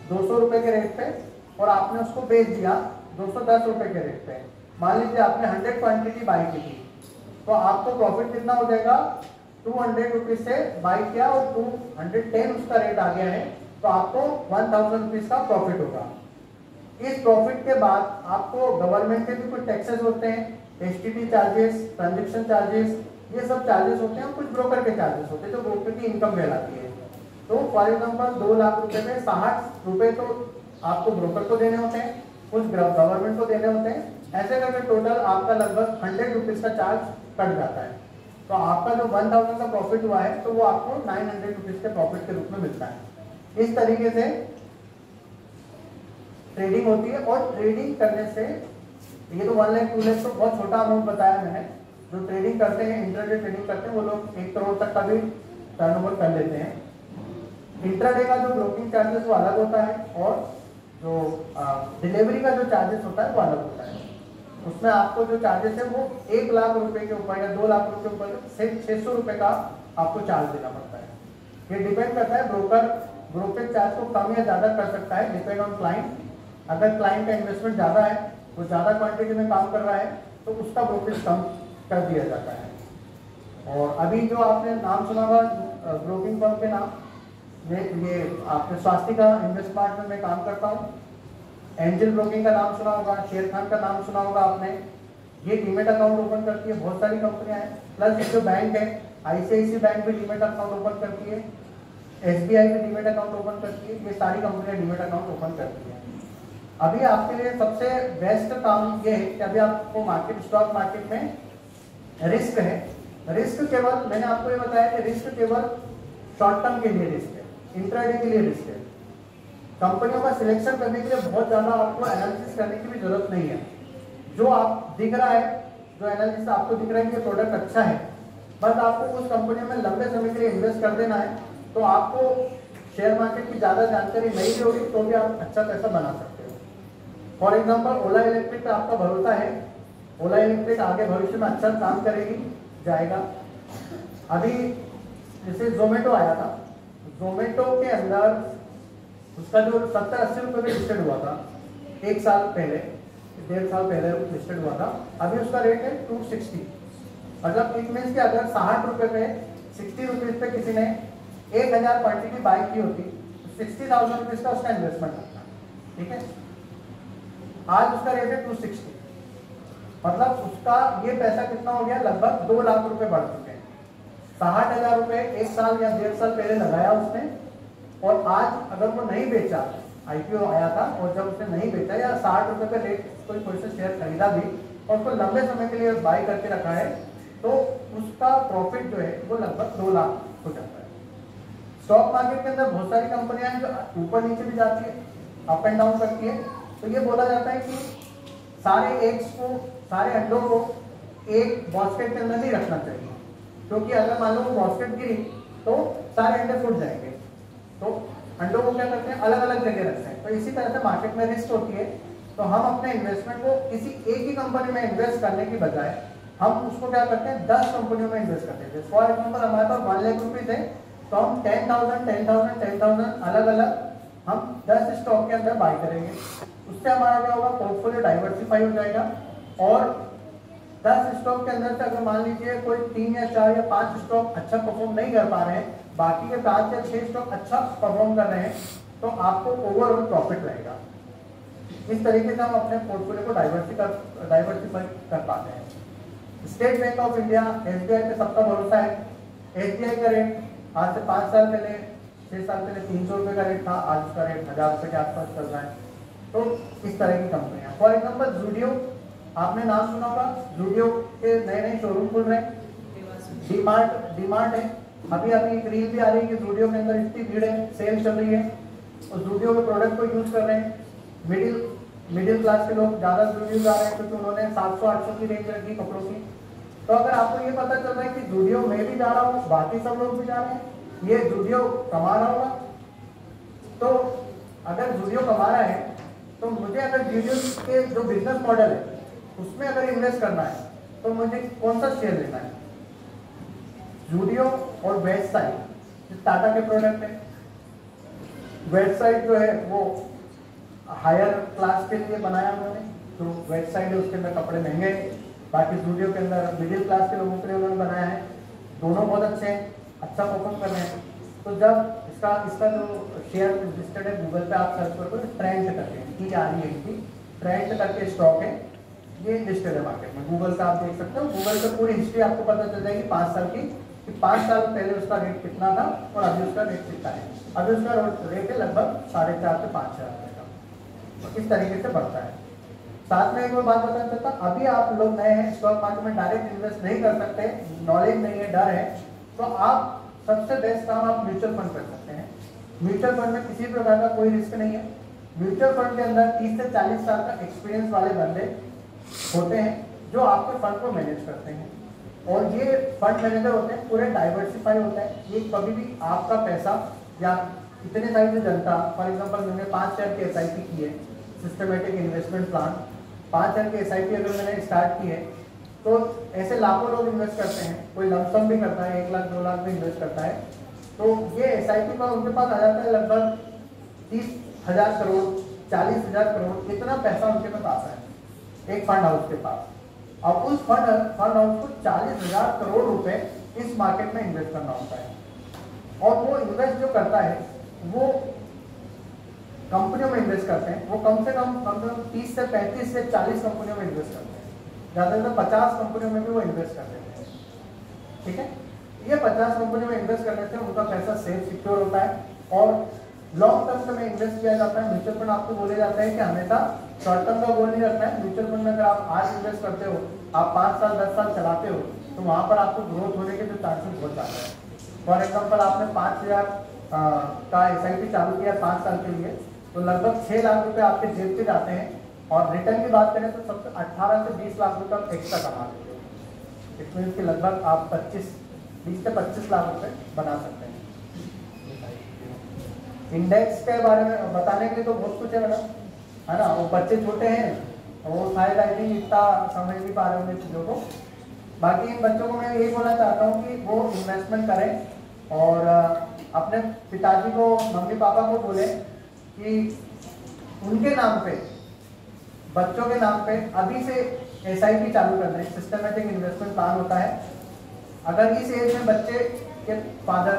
200 रुपए के रेट पे और आपने उसको बेच दिया 210 रुपए के रेट पे, मान लीजिए आपने 100 क्वांटिटी बाई की थी, तो आपको प्रॉफिट कितना हो जाएगा, 200 रुपीज से बाई किया और 210 उसका रेट आ गया है, तो आपको 1000 रुपीज का प्रॉफिट होगा। इस प्रॉफिट के बाद आपको गवर्नमेंट के भी कुछ टैक्सेस होते हैं, STT चार्जेस, ट्रांजेक्शन चार्जेस, ये सब चार्जेस होते हैं और कुछ ब्रोकर के चार्जेस होते हैं जो ब्रोकर की इनकम कहलाती है। तो फॉर एग्जांपल 2 लाख रुपए में 60 रुपए तो आपको ब्रोकर को देने होते हैं, कुछ गवर्नमेंट को देने होते हैं। ऐसे करके टोटल आपका लगभग 100 रुपीज का चार्ज कट जाता है। तो आपका जो 1000 का प्रॉफिट हुआ है तो वो आपको 900 रुपीज के प्रॉफिट के रूप में मिलता है। इस तरीके से ट्रेडिंग होती है। और ट्रेडिंग करने से, ये तो 1 लाख 2 लाख तो बहुत छोटा अमाउंट बताया मैंने, जो ट्रेडिंग करते हैं, इंट्राडे ट्रेडिंग करते हैं, वो लोग 1 करोड़ तक का भी टर्नओवर कर लेते हैं। इंट्राडे का जो ब्रोकिंग चार्जेस वो अलग होता है और जो डिलीवरी का जो चार्जेस होता है वो अलग होता है। उसमें आपको जो चार्जेस है वो 1 लाख रुपए के ऊपर या 2 लाख रुपए के ऊपर सिर्फ 600 रुपए का आपको चार्ज देना पड़ता है। ये डिपेंड करता है, ब्रोकर ब्रोकरेज चार्ज को कम या ज़्यादा कर सकता है, डिपेंड ऑन क्लाइंट। अगर क्लाइंट का इन्वेस्टमेंट ज़्यादा है, वो ज़्यादा क्वांटिटी में काम कर रहा है, तो उसका ब्रोकरेज कम कर दिया जाता है। और अभी जो आपने नाम सुना होगा ब्रोकिंग फर्म के नाम, ये आपने स्वास्तिका इन्वेस्टमेंट में मैं काम करता हूँ। एंजल ब्रोकिंग का नाम सुना होगा, शेर खान का नाम सुना होगा आपने। ये डीमेट अकाउंट ओपन करती है, बहुत सारी कंपनियां हैं। प्लस जो बैंक है, आईसीआईसी बैंक भी डीमेट अकाउंट ओपन करती है, एसबीआई भी डीमेट अकाउंट ओपन करती है। ये सारी कंपनियां डीमेट अकाउंट ओपन करती है। अभी आपके लिए सबसे बेस्ट काम ये है कि अभी आपको मार्केट, स्टॉक मार्केट में रिस्क है। रिस्क केवल, मैंने आपको ये बताया कि रिस्क केवल शॉर्ट टर्म के लिए रिस्क है, इंट्राडे के लिए रिस्क है। कंपनियों का सिलेक्शन करने के लिए बहुत ज़्यादा आपको एनालिसिस करने की भी जरूरत नहीं है। जो आप दिख रहा है, जो एनालिसिस आपको दिख रहा है कि ये प्रोडक्ट अच्छा है, बस आपको उस कंपनी में लंबे समय के लिए इन्वेस्ट कर देना है। तो आपको शेयर मार्केट की ज़्यादा जानकारी नहीं भी होगी तो भी आप अच्छा पैसा बना सकते हो। फॉर एग्जाम्पल, ओला इलेक्ट्रिक पे आपका भरोसा है, ओला इलेक्ट्रिक आगे भविष्य में अच्छा काम करेगी, जाएगा। अभी जैसे जोमेटो आया था, जोमेटो के अंदर उसका जो 70-80 रुपये में लिस्टेड हुआ था, 1 साल पहले, 1.5 साल पहले लिस्टेड हुआ था, अभी उसका रेट है 260। मतलब इट मीन्स कि अगर 60 रुपये पे, 60 रुपीज़ पे किसी ने 1000 क्वांटिटी बाई की होती, 60,000 रुपीज़ का उसका इन्वेस्टमेंट लगता, ठीक है। आज उसका रेट है 260, मतलब उसका ये पैसा कितना हो गया, लगभग 2 लाख रुपए बढ़ चुके हैं। 60,000 रुपये 1 साल या 1.5 साल पहले लगाया उसने, और आज अगर वो नहीं बेचा, आईपीओ आया था और जब उसने नहीं बेचा या 60 रुपये पे रेट कोई से शेयर खरीदा भी और उसको लंबे समय के लिए बाई करके रखा है, तो उसका प्रॉफिट जो है वो लगभग 2 लाख हो जाता है। स्टॉक मार्केट के अंदर बहुत सारी कंपनियां हैं जो ऊपर नीचे भी जाती है, अप एंड डाउन करती है। तो ये बोला जाता है कि सारे एग्स को, सारे अंडों को एक बास्केट के अंदर नहीं रखना चाहिए, क्योंकि अगर मान लो वो बास्केट गिरी तो सारे अंडे फूट जाएंगे। तो अंडों को क्या करते हैं, अलग अलग जगह रखते हैं। तो इसी तरह से मार्केट में रिस्क होती है। तो हम अपने इन्वेस्टमेंट को किसी एक ही कंपनी में इन्वेस्ट करने की बजाय हम उसको क्या करते हैं, 10 कंपनियों में इन्वेस्ट करते हैं। फॉर एग्जाम्पल, हमारे पास 1 लाख रुपीज है, तो हम 10,000 अलग अलग हम 10 स्टॉक के अंदर बाई करेंगे। उससे हमारा क्या होगा, पोर्टफोलियो डाइवर्सिफाई हो जाएगा। और 10 स्टॉक के अंदर से अगर मान लीजिए कोई 3 या 4 या 5 स्टॉक अच्छा परफॉर्म नहीं कर पा रहे हैं, बाकी के 5 या 6 स्टॉक अच्छा परफॉर्म कर रहे हैं, तो आपको ओवरऑल प्रॉफिट रहेगा। इस तरीके से हम अपने पोर्टफोलियो को डाइवर्सिफाई कर पाते हैं। State bank of India, SBI पे सबका भरोसा है। एसबीआई का रेट आज से 5 साल पहले, 6 साल पहले 300 रुपये का रेट था, आज उसका रेट 1000 रुपये के आसपास चल रहा है। तो इस तरह की कंपनियां, फॉर एग्जाम्पल जूडियो, आपने नाम सुना होगा, जूडियो के नए नए शोरूम खुल रहे हैं। डीमार्ट है, अभी एक रील भी आ रही है कि जूडियो के अंदर इतनी भीड़ है, सेल चल रही है और जूडियो के प्रोडक्ट को यूज कर रहे हैं। मिडिल क्लास के लोग ज़्यादा जूडियो जा रहे हैं क्योंकि उन्होंने 700-800 की रेंज रखी कपड़ों की। तो अगर आपको ये पता चल रहा है कि जूडियो में भी जा रहा हूँ, बाकी सब लोग भी जा रहे हैं, ये जूडियो कमा रहा होगा, तो अगर जूडियो कमा रहा है तो मुझे अगर जूडियो के जो बिजनेस मॉडल है उसमें अगर इन्वेस्ट करना है तो मुझे कौन सा शेयर लेना है, जूडियो और वेबसाइट, टाटा के प्रोडक्ट है। वेबसाइट जो है वो हायर क्लास के लिए बनाया उन्होंने, तो वेबसाइट है उसके अंदर कपड़े महंगे, बाकी जूडियो के अंदर मिडिल क्लास के लोगों के लिए उन्होंने बनाया है। दोनों बहुत अच्छे हैं, अच्छा परफॉर्म कर रहे हैं। तो जब इसका जो शेयर रजिस्टर्ड है गूगल पे, आप सर्च करो ट्रेंड करके, ट्रेंड करके स्टॉक है, ये लिस्टेड है मार्केट में। गूगल पे आप देख सकते हो, गूगल पे पूरी हिस्ट्री आपको पता चल जाएगी 5 साल की, कि 5 साल पहले उसका रेट कितना था और अभी उसका रेट कितना है। अभी उसका रेट है लगभग 4,500 से 5,000 रुपये का। इस तरीके से बढ़ता है। साथ में एक और बात बताना चाहता हूँ, अभी आप लोग नए हैं, स्टॉक मार्केट में डायरेक्ट इन्वेस्ट नहीं कर सकते, नॉलेज नहीं है, डर है, तो आप सबसे बेस्ट काम आप म्यूचुअल फंड कर सकते हैं। म्यूचुअल फंड में किसी प्रकार का कोई रिस्क नहीं है। म्यूचुअल फंड के अंदर 30 से 40 साल का एक्सपीरियंस वाले बंदे होते हैं जो आपके फंड को मैनेज करते हैं, और ये फंड मैनेजर होते हैं पूरे डाइवर्सिफाई होते हैं। ये कभी भी आपका पैसा या इतने सारी जो जनता, फॉर एग्जांपल मैंने 5 शेयर की SIP की है, सिस्टमेटिक इन्वेस्टमेंट प्लान, 5 शेयर की SIP अगर मैंने स्टार्ट की है तो ऐसे लाखों लोग इन्वेस्ट करते हैं, कोई लमसम भी करता है, 1 लाख 2 लाख भी इन्वेस्ट करता है। तो ये SIP का उनके पास आ जाता है लगभग 30,000 करोड़ 40,000 करोड़, इतना पैसा उनके पास आता है एक फंड हाउस के पास। अब उस फंड हाउस को 40,000 करोड़ रुपए इस मार्केट में इन्वेस्ट करना होता है, और वो इन्वेस्ट जो करता है वो कंपनियों में इन्वेस्ट करते हैं। वो कम से कम 30 से 35 से 40 कंपनियों में इन्वेस्ट करते हैं, ज़्यादा से 50 कंपनियों में भी वो इन्वेस्ट कर देते हैं। ठीक है, ये 50 कंपनियों में इन्वेस्ट करने से उनका पैसा सेफ सिक्योर होता है, और लॉन्ग टर्म में इन्वेस्ट किया जाता है। म्यूचुअल फंड आपको बोले जाता है कि हमेशा शॉर्ट टर्म का गोल नहीं रखना है। म्यूचुअल फंड में अगर आप आज इन्वेस्ट करते हो, आप 5 साल 10 साल चलाते हो, तो वहाँ पर आपको ग्रोथ होने के जो चांसेस बहुत ज़्यादा है। फॉर एग्जाम्पल आपने 5,000 का SIP चालू किया 5 साल के लिए, तो लगभग 6 लाख रुपए आपके जेब से जाते हैं, और रिटर्न की बात करें तो सबसे 18 से 20 लाख रुपए एक्स्ट्रा कमा लेते हो। इट मीन्स कि लगभग आप 20 से 25 लाख रुपए बना सकते हैं। इंडेक्स के बारे में बताने के लिए तो बहुत कुछ है मैडम, है ना। वो बच्चे छोटे हैं, वो शायद आई थिंक इतना समझ नहीं पा रहे होंगे चीज़ों को। बाकी इन बच्चों को मैं यही बोलना चाहता हूँ कि वो इन्वेस्टमेंट करें, और अपने पिताजी को मम्मी पापा को बोले कि उनके नाम पे, बच्चों के नाम पे अभी से SIP चालू कर दें। सिस्टमेटिक इन्वेस्टमेंट प्लान होता है। अगर इस एज में बच्चे के फादर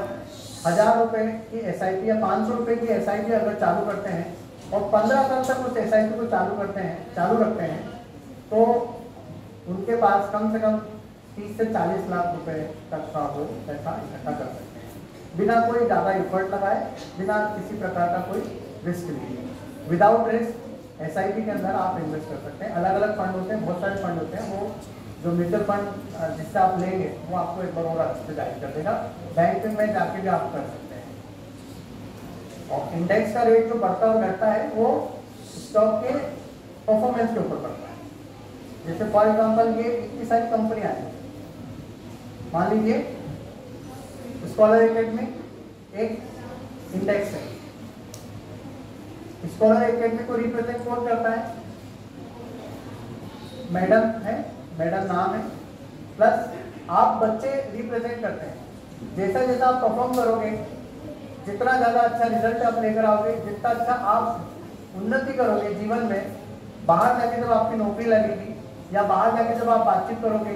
1,000 रुपये की SIP या 500 रुपये की SIP अगर चालू करते हैं, और 15 साल तक उस SIP को चालू रखते हैं, तो उनके पास कम से कम 30 से 40 लाख रुपए तक का वो पैसा इकट्ठा कर सकते हैं, बिना कोई ज़्यादा एफर्ट लगाए, बिना किसी प्रकार का कोई रिस्क लिए। विदाउट रिस्क SIP के अंदर आप इन्वेस्ट कर सकते हैं। अलग अलग फंड होते हैं, बहुत सारे फंड होते हैं। वो जो म्यूचुअल फंड जिससे आप लेंगे वो आपको एक बार और अच्छे से गाइड कर देगा। बैंक में जाके भी आप कर सकते हैं। और इंडेक्स का रेट जो बढ़ता और घटता है वो स्टॉक के परफॉर्मेंस के ऊपर बढ़ता है। जैसे फॉर एग्जांपल ये इतनी सारी कंपनियां हैं, मान लीजिए स्कॉलर एकेडमी एक इंडेक्स है। स्कॉलर एकेडमी को रिप्रेजेंट कौन करता है? मैडम है, मैडम नाम है, प्लस आप बच्चे रिप्रेजेंट करते हैं। जैसा जैसा आप परफॉर्म करोगे, जितना ज़्यादा अच्छा रिजल्ट आप लेकर आओगे, जितना अच्छा आप उन्नति करोगे जीवन में, बाहर जाके जब आपकी नौकरी लगेगी या बाहर जाके जब आप बातचीत करोगे,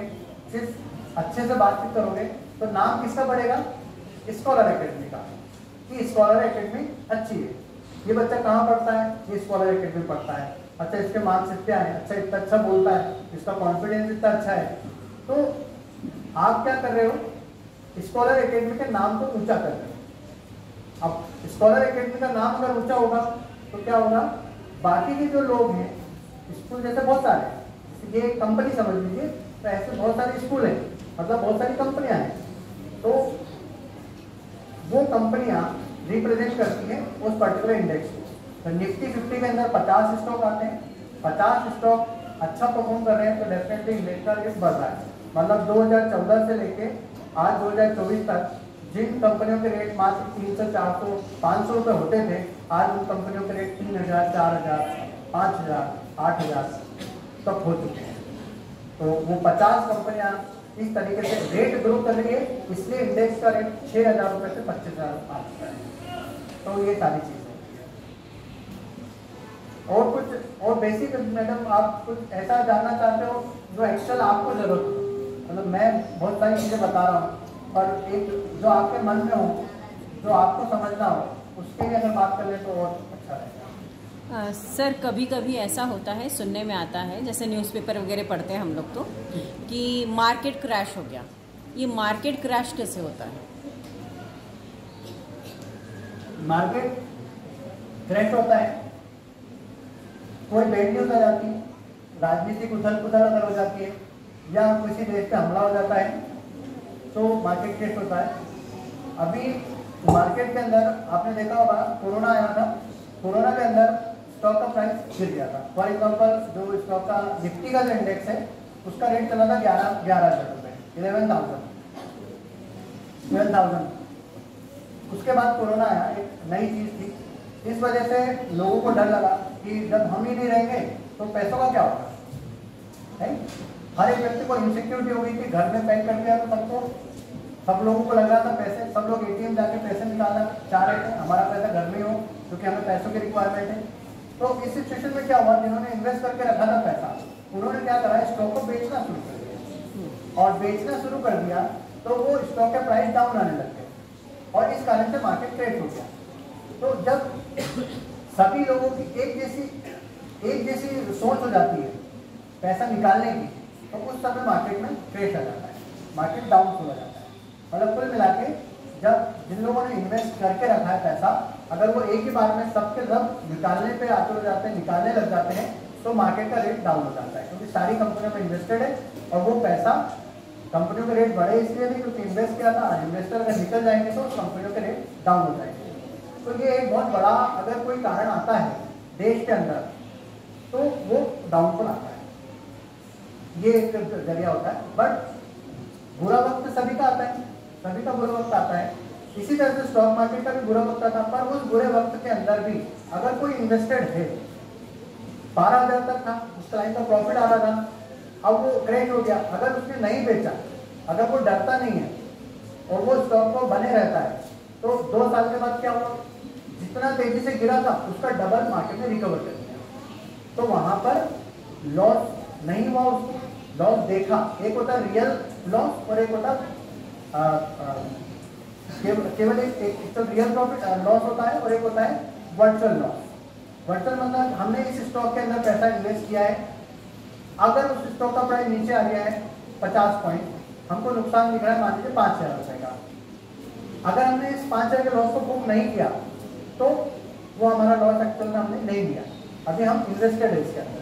सिर्फ अच्छे से बातचीत करोगे, तो नाम किसका बढ़ेगा? स्कॉलर एकेडमी का, कि स्कॉलर एकेडमी अच्छी है। ये बच्चा कहाँ पढ़ता है? ये स्कॉलर एकेडमी पढ़ता है। अच्छा, इसके मार्क्स इतने आए, अच्छा इतना अच्छा बोलता है, इसका कॉन्फिडेंस इतना अच्छा है। तो आप क्या कर रहे हो? स्कॉलर एकेडमी के नाम को ऊंचा कर रहे हो। अब स्कॉलर एकेडमी का नाम अगर ऊंचा होगा तो क्या होगा? बाकी के जो लोग हैं, स्कूल जैसे बहुत सारे हैं, ये एक कंपनी समझ लीजिए, तो ऐसे बहुत सारे स्कूल हैं, मतलब बहुत सारी कंपनियां हैं। तो वो कंपनियां रिप्रेजेंट करती हैं उस पर्टिकुलर इंडेक्स को। तो निफ्टी 50 के अंदर 50 स्टॉक आते हैं। 50 स्टॉक अच्छा परफॉर्म कर रहे हैं तो डेफिनेटली इंडेक्स का रेट बढ़ रहा है। मतलब 2014 से लेके आज 2024 तक जिन कंपनियों के रेट मात्र 300, 400, 500 रुपये होते थे, आज उन कंपनियों के रेट 3,000, 4,000, 5,000, 8,000 तक हो चुके हैं। तो वो 50 कंपनियां इस तरीके से रेट ग्रो कर रही है, इसलिए इंडेक्स का रेट 6,000 रुपये से 25,000 आ चुका है। तो ये सारी चीज़ होती है। और कुछ और बेसिक मैडम आप कुछ ऐसा जानना चाहते हो जो एक्चुअल आपको जरूरत हो? मतलब मैं बहुत सारी चीज़ें बता रहा हूँ, पर एक जो आपके मन में हो, जो आपको समझना हो, उसके लिए अगर बात कर ले तो और अच्छा रहेगा। सर कभी कभी ऐसा होता है, सुनने में आता है, जैसे न्यूज़पेपर वगैरह पढ़ते हैं हम लोग तो, कि मार्केट क्रैश हो गया। ये मार्केट क्रैश कैसे होता है? मार्केट क्रैश होता है, कोई बैड न्यूज आ जाती है, राजनीतिक उथल पुथल अगर हो जाती है, या किसी देश पे हमला हो जाता है, तो मार्केट क्रैश होता है। अभी मार्केट के अंदर आपने देखा होगा, कोरोना आया था, कोरोना के अंदर स्टॉक का प्राइस गिर गया था। फॉर एग्जाम्पल जो स्टॉक का निफ्टी का जो इंडेक्स है, उसका रेट चला था 11,000 रुपये, 12,000। उसके बाद कोरोना आया, एक नई चीज़ थी। इस वजह से लोगों को डर लगा कि जब हम ही नहीं रहेंगे तो पैसों का क्या होगा, है? हर एक व्यक्ति को इनसिक्योरिटी हो गई कि घर में पैक कर दिया तो सब लोगों को लग रहा था पैसे, सब लोग एटीएम जाके पैसे निकालना चाह रहे थे, हमारा पैसा घर में हो क्योंकि हमें पैसों की रिक्वायरमेंट है। तो इस सिचुएशन में क्या हुआ, जिन्होंने इन्वेस्ट करके रखा था पैसा, उन्होंने क्या करा, स्टॉक को बेचना शुरू कर दिया, और बेचना शुरू कर दिया तो वो स्टॉक का प्राइस डाउन आने लग गया और इस कारण से मार्केट क्रैश हो गया। तो जब सभी लोगों की एक जैसी सोच हो जाती है पैसा निकालने की, तो उस समय मार्केट में क्रैश आ जाता है, मार्केट डाउन हो जाता है। मतलब कुल मिला के जब जिन लोगों ने इन्वेस्ट करके रखा है पैसा, अगर वो एक ही बार में सबके सब निकालने पे आतुर हो जाते हैं, निकालने लग जाते हैं, तो मार्केट का रेट डाउन हो जाता है, क्योंकि सारी कंपनियों में इन्वेस्टेड है और वो पैसा, कंपनियों के रेट बढ़े इसलिए नहीं क्योंकि इन्वेस्ट किया था, इन्वेस्टर अगर निकल जाएंगे तो कंपनियों के रेट डाउन हो जाएंगे। तो ये एक बहुत बड़ा अगर कोई कारण आता है देश के अंदर तो वो डाउनफॉल आता है, ये एक जरिया होता है। बट बुरा वक्त सभी का आता है, सभी का बुरा वक्त आता है। इसी तरह से स्टॉक मार्केट का भी बुरा वक्त आता है, पर उस बुरे वक्त के अंदर भी अगर कोई इन्वेस्टेड है, 12,000 तक था, उस टाइम का प्रॉफिट आ रहा था, अब वो क्रैश हो गया, अगर उसने नहीं बेचा, अगर वो डरता नहीं है और वो स्टॉक को बने रहता है, तो 2 साल के बाद क्या हुआ, जितना तेजी से गिरा था उसका डबल मार्केट में रिकवर कर दिया। तो वहां पर लॉस नहीं हुआ, उसको लॉस देखा। एक होता है रियल लॉस और एक होता केवल एक तो रियल प्रॉफिट लॉस होता है और एक होता है वर्चुअल लॉस। वर्चुअल मतलब हमने इस स्टॉक के अंदर पैसा इन्वेस्ट किया है, अगर उस स्टॉक का प्राइस नीचे आ गया है 50 पॉइंट, हमको नुकसान दिख रहा है मान लीजिए 5,000 रुपए का, अगर हमने इस 5,000 के लॉस को बुक नहीं किया तो वो हमारा लॉस एक्चुअल में हमने नहीं लिया, अभी हम इन्वेस्टेड है इसके अंदर।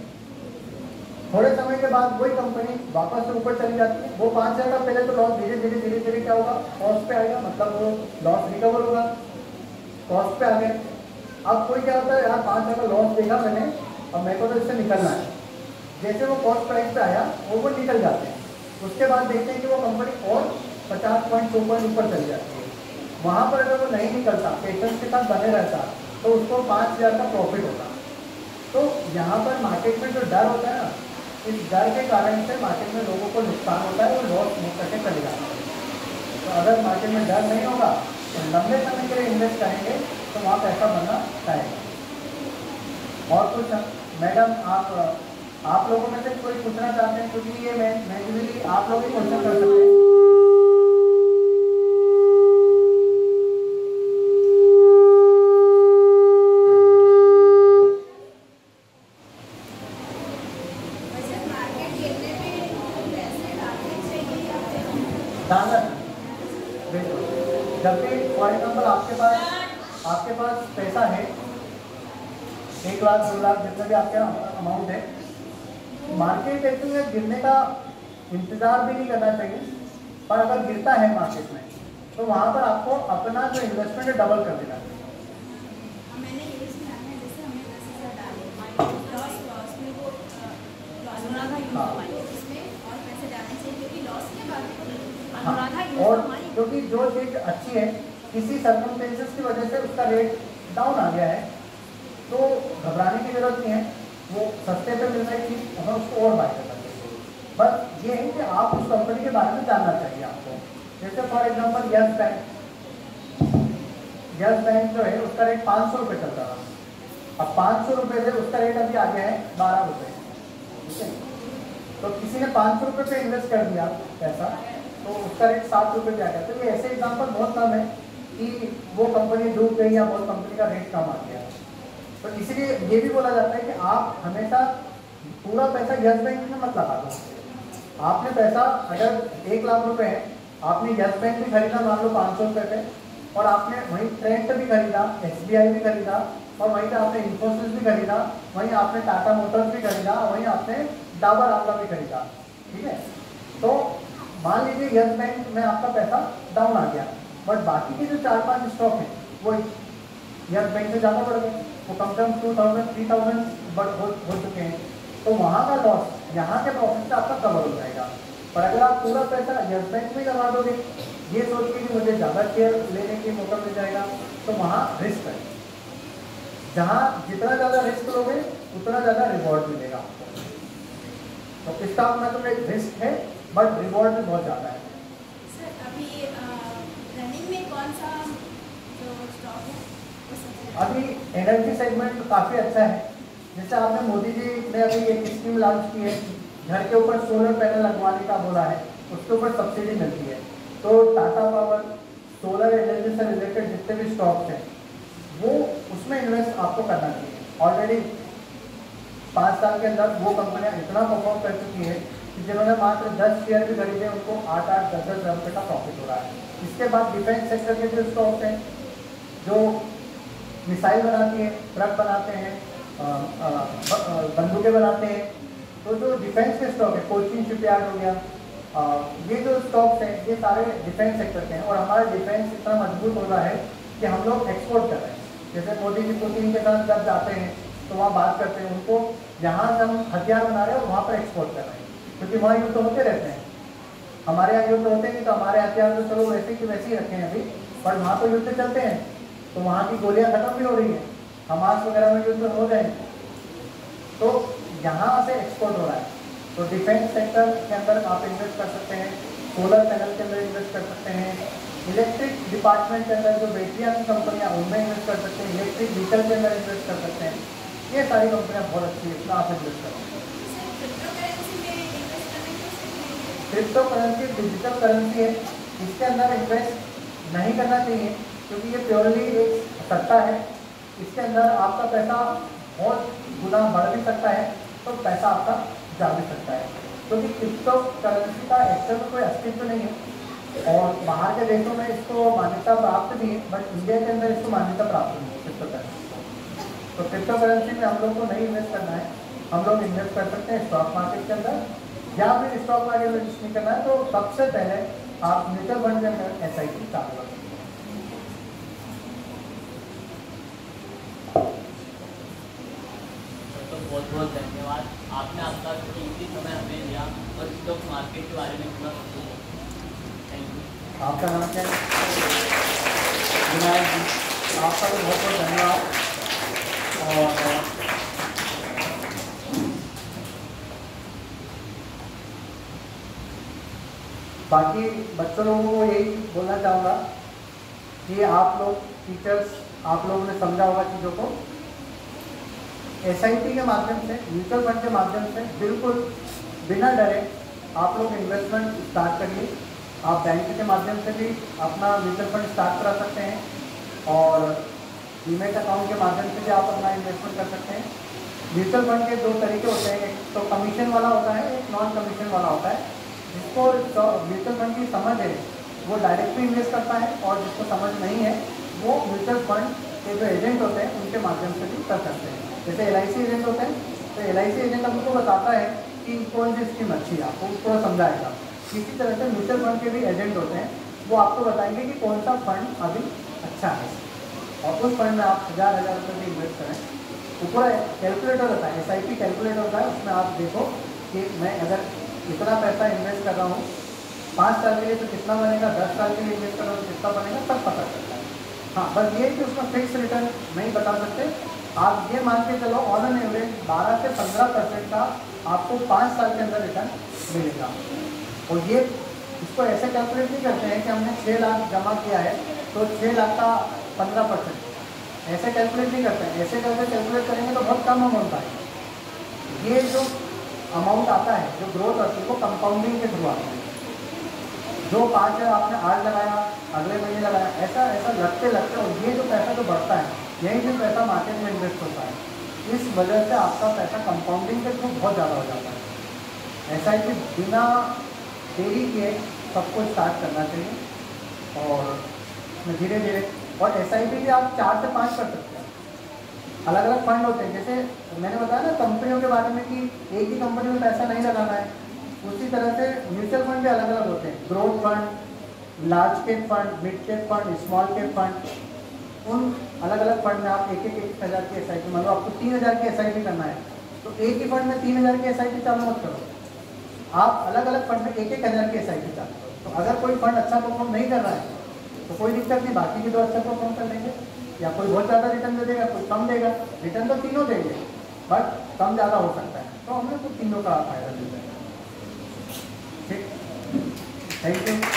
थोड़े समय के बाद वही कंपनी वापस से ऊपर चली जाती है, वो 5,000 का पहले तो लॉस धीरे धीरे क्या होगा, कॉस्ट पे आएगा, मतलब वो लॉस रिकवर होगा, कॉस्ट पे आ गए। अब कोई क्या होता है, यार 5,000 का लॉस देखा मैंने, अब मेरे को तो इससे निकलना है, जैसे वो कॉस्ट प्राइस पे आया वो निकल जाते हैं। उसके बाद देखते हैं कि वो कंपनी और 50 पॉइंट 100 पॉइंट ऊपर चली जाती है। वहाँ पर अगर वो नहीं निकलता, पेशेंस के साथ बने रहता, तो उसको 5,000 का प्रॉफिट होता। तो यहाँ पर मार्केट में जो डर होता है ना, इस डर के कारण से मार्केट में लोगों को नुकसान होता है, वो लॉस मुक्त करके चले जाते हैं। तो अगर मार्केट में डर नहीं होगा तो लंबे समय के लिए इन्वेस्ट करेंगे तो वहाँ पैसा बनना चाहेगा। और कुछ मैडम आप लोगों में से कोई पूछना चाहते हैं, क्योंकि ये मैं आप लोग ही क्वेश्चन कर सकते हैं। जब भी फॉर एग्जाम्पल आपके पास पैसा है 1 लाख 2 लाख जितना भी आपका अमाउंट है, मार्केट एक्चुअली में गिरने का इंतजार भी नहीं करना चाहिए, पर अगर गिरता है मार्केट में तो वहाँ पर आपको अपना जो इन्वेस्टमेंट है डबल कर देना चाहिए। मैंने ये सुना है, जैसे हमने 10,000 डाले, लॉस में वो अनुराधा उसमें और पैसे डालने चाहिए, क्योंकि लॉस के बाद अनुराधा और क्योंकि जो चीज अच्छी है किसी सर्कमस्टेंसेस की वजह से उसका रेट डाउन आ गया है, तो घबराने की जरूरत नहीं है, वो सस्ते पे मिल रही चीज हमें उसको और बाय करना चाहिए। बस ये है कि आप उस कंपनी के बारे में जानना चाहिए आपको। जैसे फॉर एग्जांपल यस बैंक जो है उसका रेट 500 रुपये चलता था, अब 500 रुपये से उसका रेट अभी आ गया है 12 रुपये, ठीक है। तो किसी ने 500 रुपये पे इन्वेस्ट कर दिया पैसा, तो उसका रेट 7 रुपये पे आ गया। तो ये ऐसे एग्जाम्पल बहुत कम है कि वो कंपनी डूब गई या बहुत कंपनी का रेट कम आ गया। तो इसीलिए ये भी बोला जाता है कि आप हमेशा पूरा पैसा यस बैंक में मत लगा दो। आपने पैसा अगर 1 लाख रुपए है, आपने यस बैंक भी खरीदा मान लो 500 रुपये पे, और आपने वहीं ट्रेंड भी खरीदा, SBI भी खरीदा, और वहीं पे आपने इन्फोसिस भी खरीदा, वहीं आपने टाटा मोटर्स भी खरीदा, वहीं आपने डाबर आंवला भी खरीदा, ठीक है। तो मान लीजिए यस बैंक में आपका पैसा डाउन आ गया, बट बाकी के जो 4-5 स्टॉक हैं वो यस बैंक से ज़्यादा बढ़ गए, वो कम से कम 2,000-3,000 हो चुके हैं। तो वहाँ का लॉस यहाँ के प्रॉफिट से आपका कवर हो जाएगा। पर अगर आप पूरा पैसा यस बैंक में लगा दोगे ये सोच के कि मुझे ज़्यादा शेयर लेने की मौका मिल जाएगा, तो वहाँ रिस्क है। जहाँ जितना ज़्यादा रिस्क लोगे उतना ज़्यादा रिवॉर्ड मिलेगा आपको। तो स्टॉक में तो एक रिस्क है बट रिवॉर्ड भी बहुत ज़्यादा है। सर अभी रनिंग में कौन सा जो स्टॉक है वो सबसे अभी एनर्जी सेगमेंट काफ़ी अच्छा है। जैसे आपने मोदी जी ने अभी एक स्कीम लॉन्च की है, घर के ऊपर सोलर पैनल लगवाने का बोला है, उसके ऊपर सब्सिडी मिलती है। तो टाटा पावर, सोलर एनर्जी से रिलेटेड जितने भी स्टॉक्स हैं वो उसमें इन्वेस्ट आपको करना चाहिए। ऑलरेडी 5 साल के अंदर वो कंपनियां इतना परफॉर्म कर चुकी है कि जिन्होंने मात्र 10 शेयर भी खरीदे उनको 8-8, 10-10 हज़ार रुपये का प्रॉफिट हो रहा है। इसके बाद डिफेंस सेक्टर के जो स्टॉक्स हैं जो मिसाइल बनाती हैं, ट्रक बनाते हैं, बंदूकें बनाते हैं, तो जो डिफेंस के स्टॉक है, कोचिंग शिपयार्ड हो गया, ये जो स्टॉक्स हैं ये सारे डिफेंस सेक्टर के हैं। और हमारा डिफेंस इतना मजबूत हो रहा है कि हम लोग एक्सपोर्ट कर रहे हैं। जैसे मोदी जी पुतिन के साथ जब जाते हैं तो वहाँ बात करते हैं, उनको जहाँ से हम हथियार बना रहे हैं वहाँ पर एक्सपोर्ट कर रहे हैं, क्योंकि वहाँ युद्ध होते रहते हैं। हमारे यहाँ युद्ध होते नहीं तो हमारे हथियार तो चलो वैसे की वैसे ही रखे हैं अभी, पर वहाँ तो युद्ध चलते हैं तो वहाँ की गोलियाँ खत्म भी हो रही हैं, हमास वगैरह में युद्ध हो रहे हैं, तो यहाँ से एक्सपोर्ट हो रहा है। तो डिफेंस सेक्टर के अंदर आप इन्वेस्ट कर सकते हैं, सोलर पैनल के अंदर इन्वेस्ट कर सकते हैं, इलेक्ट्रिक डिपार्टमेंट के अंदर जो बैटरियाँ की कंपनियाँ उनमें इन्वेस्ट कर सकते हैं, इलेक्ट्रिक व्हीकल के अंदर इन्वेस्ट कर सकते हैं। ये सारी कंपनियाँ बहुत अच्छी है, इसमें आप इन्वेस्ट करें। क्रिप्टो करेंसी डिजिटल करेंसी है, इसके अंदर इन्वेस्ट नहीं करना चाहिए क्योंकि ये प्योरली एक सट्टा है। इसके अंदर आपका पैसा बहुत गुना बढ़ भी सकता है तो पैसा आपका जा भी सकता है, क्योंकि क्रिप्टो करेंसी का एक्चुअल में कोई अस्तित्व नहीं है और बाहर के देशों में इसको मान्यता प्राप्त भी है, बट इंडिया के अंदर इसको मान्यता प्राप्त नहीं है क्रिप्टो करेंसी। तो क्रिप्टो करेंसी में हम लोग को नहीं इन्वेस्ट करना है, हम लोग इन्वेस्ट कर सकते हैं स्टॉक मार्केट के अंदर, या फिर स्टॉक मार्केट में इन्वेस्ट नहीं करना है तो सबसे पहले आप म्यूचुअल फंड के अंदर SIP चालू करें। तो बहुत बहुत धन्यवाद, आपने आपका कीमती समय हमें दिया और स्टॉक मार्केट के बारे में इतना सोचा। Thank you. आपका नाम क्या है? विनायक जी, आपका भी बहुत बहुत धन्यवाद। और बाकी बच्चों लोगों को यही बोलना चाहूँगा कि आप लोग टीचर्स, आप लोगों ने समझा होगा चीज़ों को, SIP के माध्यम से, म्यूचुअल फंड के माध्यम से बिल्कुल बिना डरे आप लोग इन्वेस्टमेंट स्टार्ट करिए। आप बैंक के माध्यम से भी अपना म्यूचुअल फंड स्टार्ट करा सकते हैं और डीमैट अकाउंट के माध्यम से भी आप अपना इन्वेस्टमेंट कर सकते हैं। म्यूचुअल फंड के 2 तरीके होते हैं, एक तो कमीशन वाला होता है, एक नॉन कमीशन वाला होता है। जिसको म्यूचुअल फंड की समझ है वो डायरेक्टली इन्वेस्ट करता है और जिसको समझ नहीं है वो म्यूचुअल फंड के जो एजेंट होते हैं उनके माध्यम से भी कर सकते हैं। जैसे LIC एजेंट होते हैं तो LIC एजेंट आपको बताता है कि कौन सी स्कीम अच्छी है, आपको उसको समझाएगा। इसी तरह से म्यूचुअल फंड के भी एजेंट होते हैं, वो आपको बताएंगे कि कौन सा फंड अभी अच्छा है और उस फंड में आप 1000 रुपये भी इन्वेस्ट करें। तो पूरा कैलकुलेटर होता है, SIP कैलकुलेटर होता है, उसमें आप देखो कि मैं अगर इतना पैसा इन्वेस्ट कर रहा हूँ 5 साल के लिए तो कितना बनेगा, 10 साल के लिए इन्वेस्ट कर रहा हूँ तो कितना बनेगा, सब पता चलता है। हाँ, बस ये कि उसका फिक्स रिटर्न नहीं बता सकते। आप ये मान के चलो ऑन एन एवरेज 12 से 15% का आपको 5 साल के अंदर रिटर्न मिलेगा। और ये इसको ऐसे कैलकुलेट नहीं करते हैं कि हमने 6 लाख जमा किया है तो 6 लाख का 15%, ऐसे कैलकुलेट नहीं करते हैं। ऐसे करके कैलकुलेट करेंगे तो बहुत कम अमाउंट आएगा। ये जो अमाउंट आता है, जो ग्रोथ आती है, वो कंपाउंडिंग के थ्रू आता है। जो 5000 आपने आज लगाया, अगले महीने लगाया, ऐसा ऐसा लगते लगते, और ये जो पैसा जो बढ़ता है यही जो पैसा मार्केट में इन्वेस्ट होता है। इस वजह से आपका पैसा कंपाउंडिंग के थ्रू बहुत ज़्यादा हो जाता है। ऐसा है कि बिना देरी के सबको स्टार्ट करना चाहिए और धीरे धीरे, और SIP भी आप 4 से 5 कर सकते हैं। अलग अलग फंड होते हैं, जैसे मैंने बताया ना कंपनियों के बारे में कि एक ही कंपनी में पैसा नहीं लगाना है, उसी तरह से म्यूचुअल फंड भी अलग अलग होते हैं। Growth fund, large cap fund, mid cap fund, small cap fund, उन अलग अलग फंड में आप 1,000 की SIP, मतलब आपको 3,000 की SIP करना है तो एक ही फंड में 3,000 की SIP चालू मत करो, आप अलग अलग फंड में 1,000 की SIP चालू करो। तो अगर कोई फंड अच्छा परफॉर्म नहीं कर रहा है तो कोई दिक्कत नहीं, बाकी के 2 अच्छा परफॉर्म कर देंगे, या कोई बहुत ज़्यादा रिटर्न दे देगा, कोई कम देगा। रिटर्न तो तीनों देंगे बट कम ज़्यादा हो सकता है, तो हमें तो तीनों का फायदा मिल जाएगा। Thank you.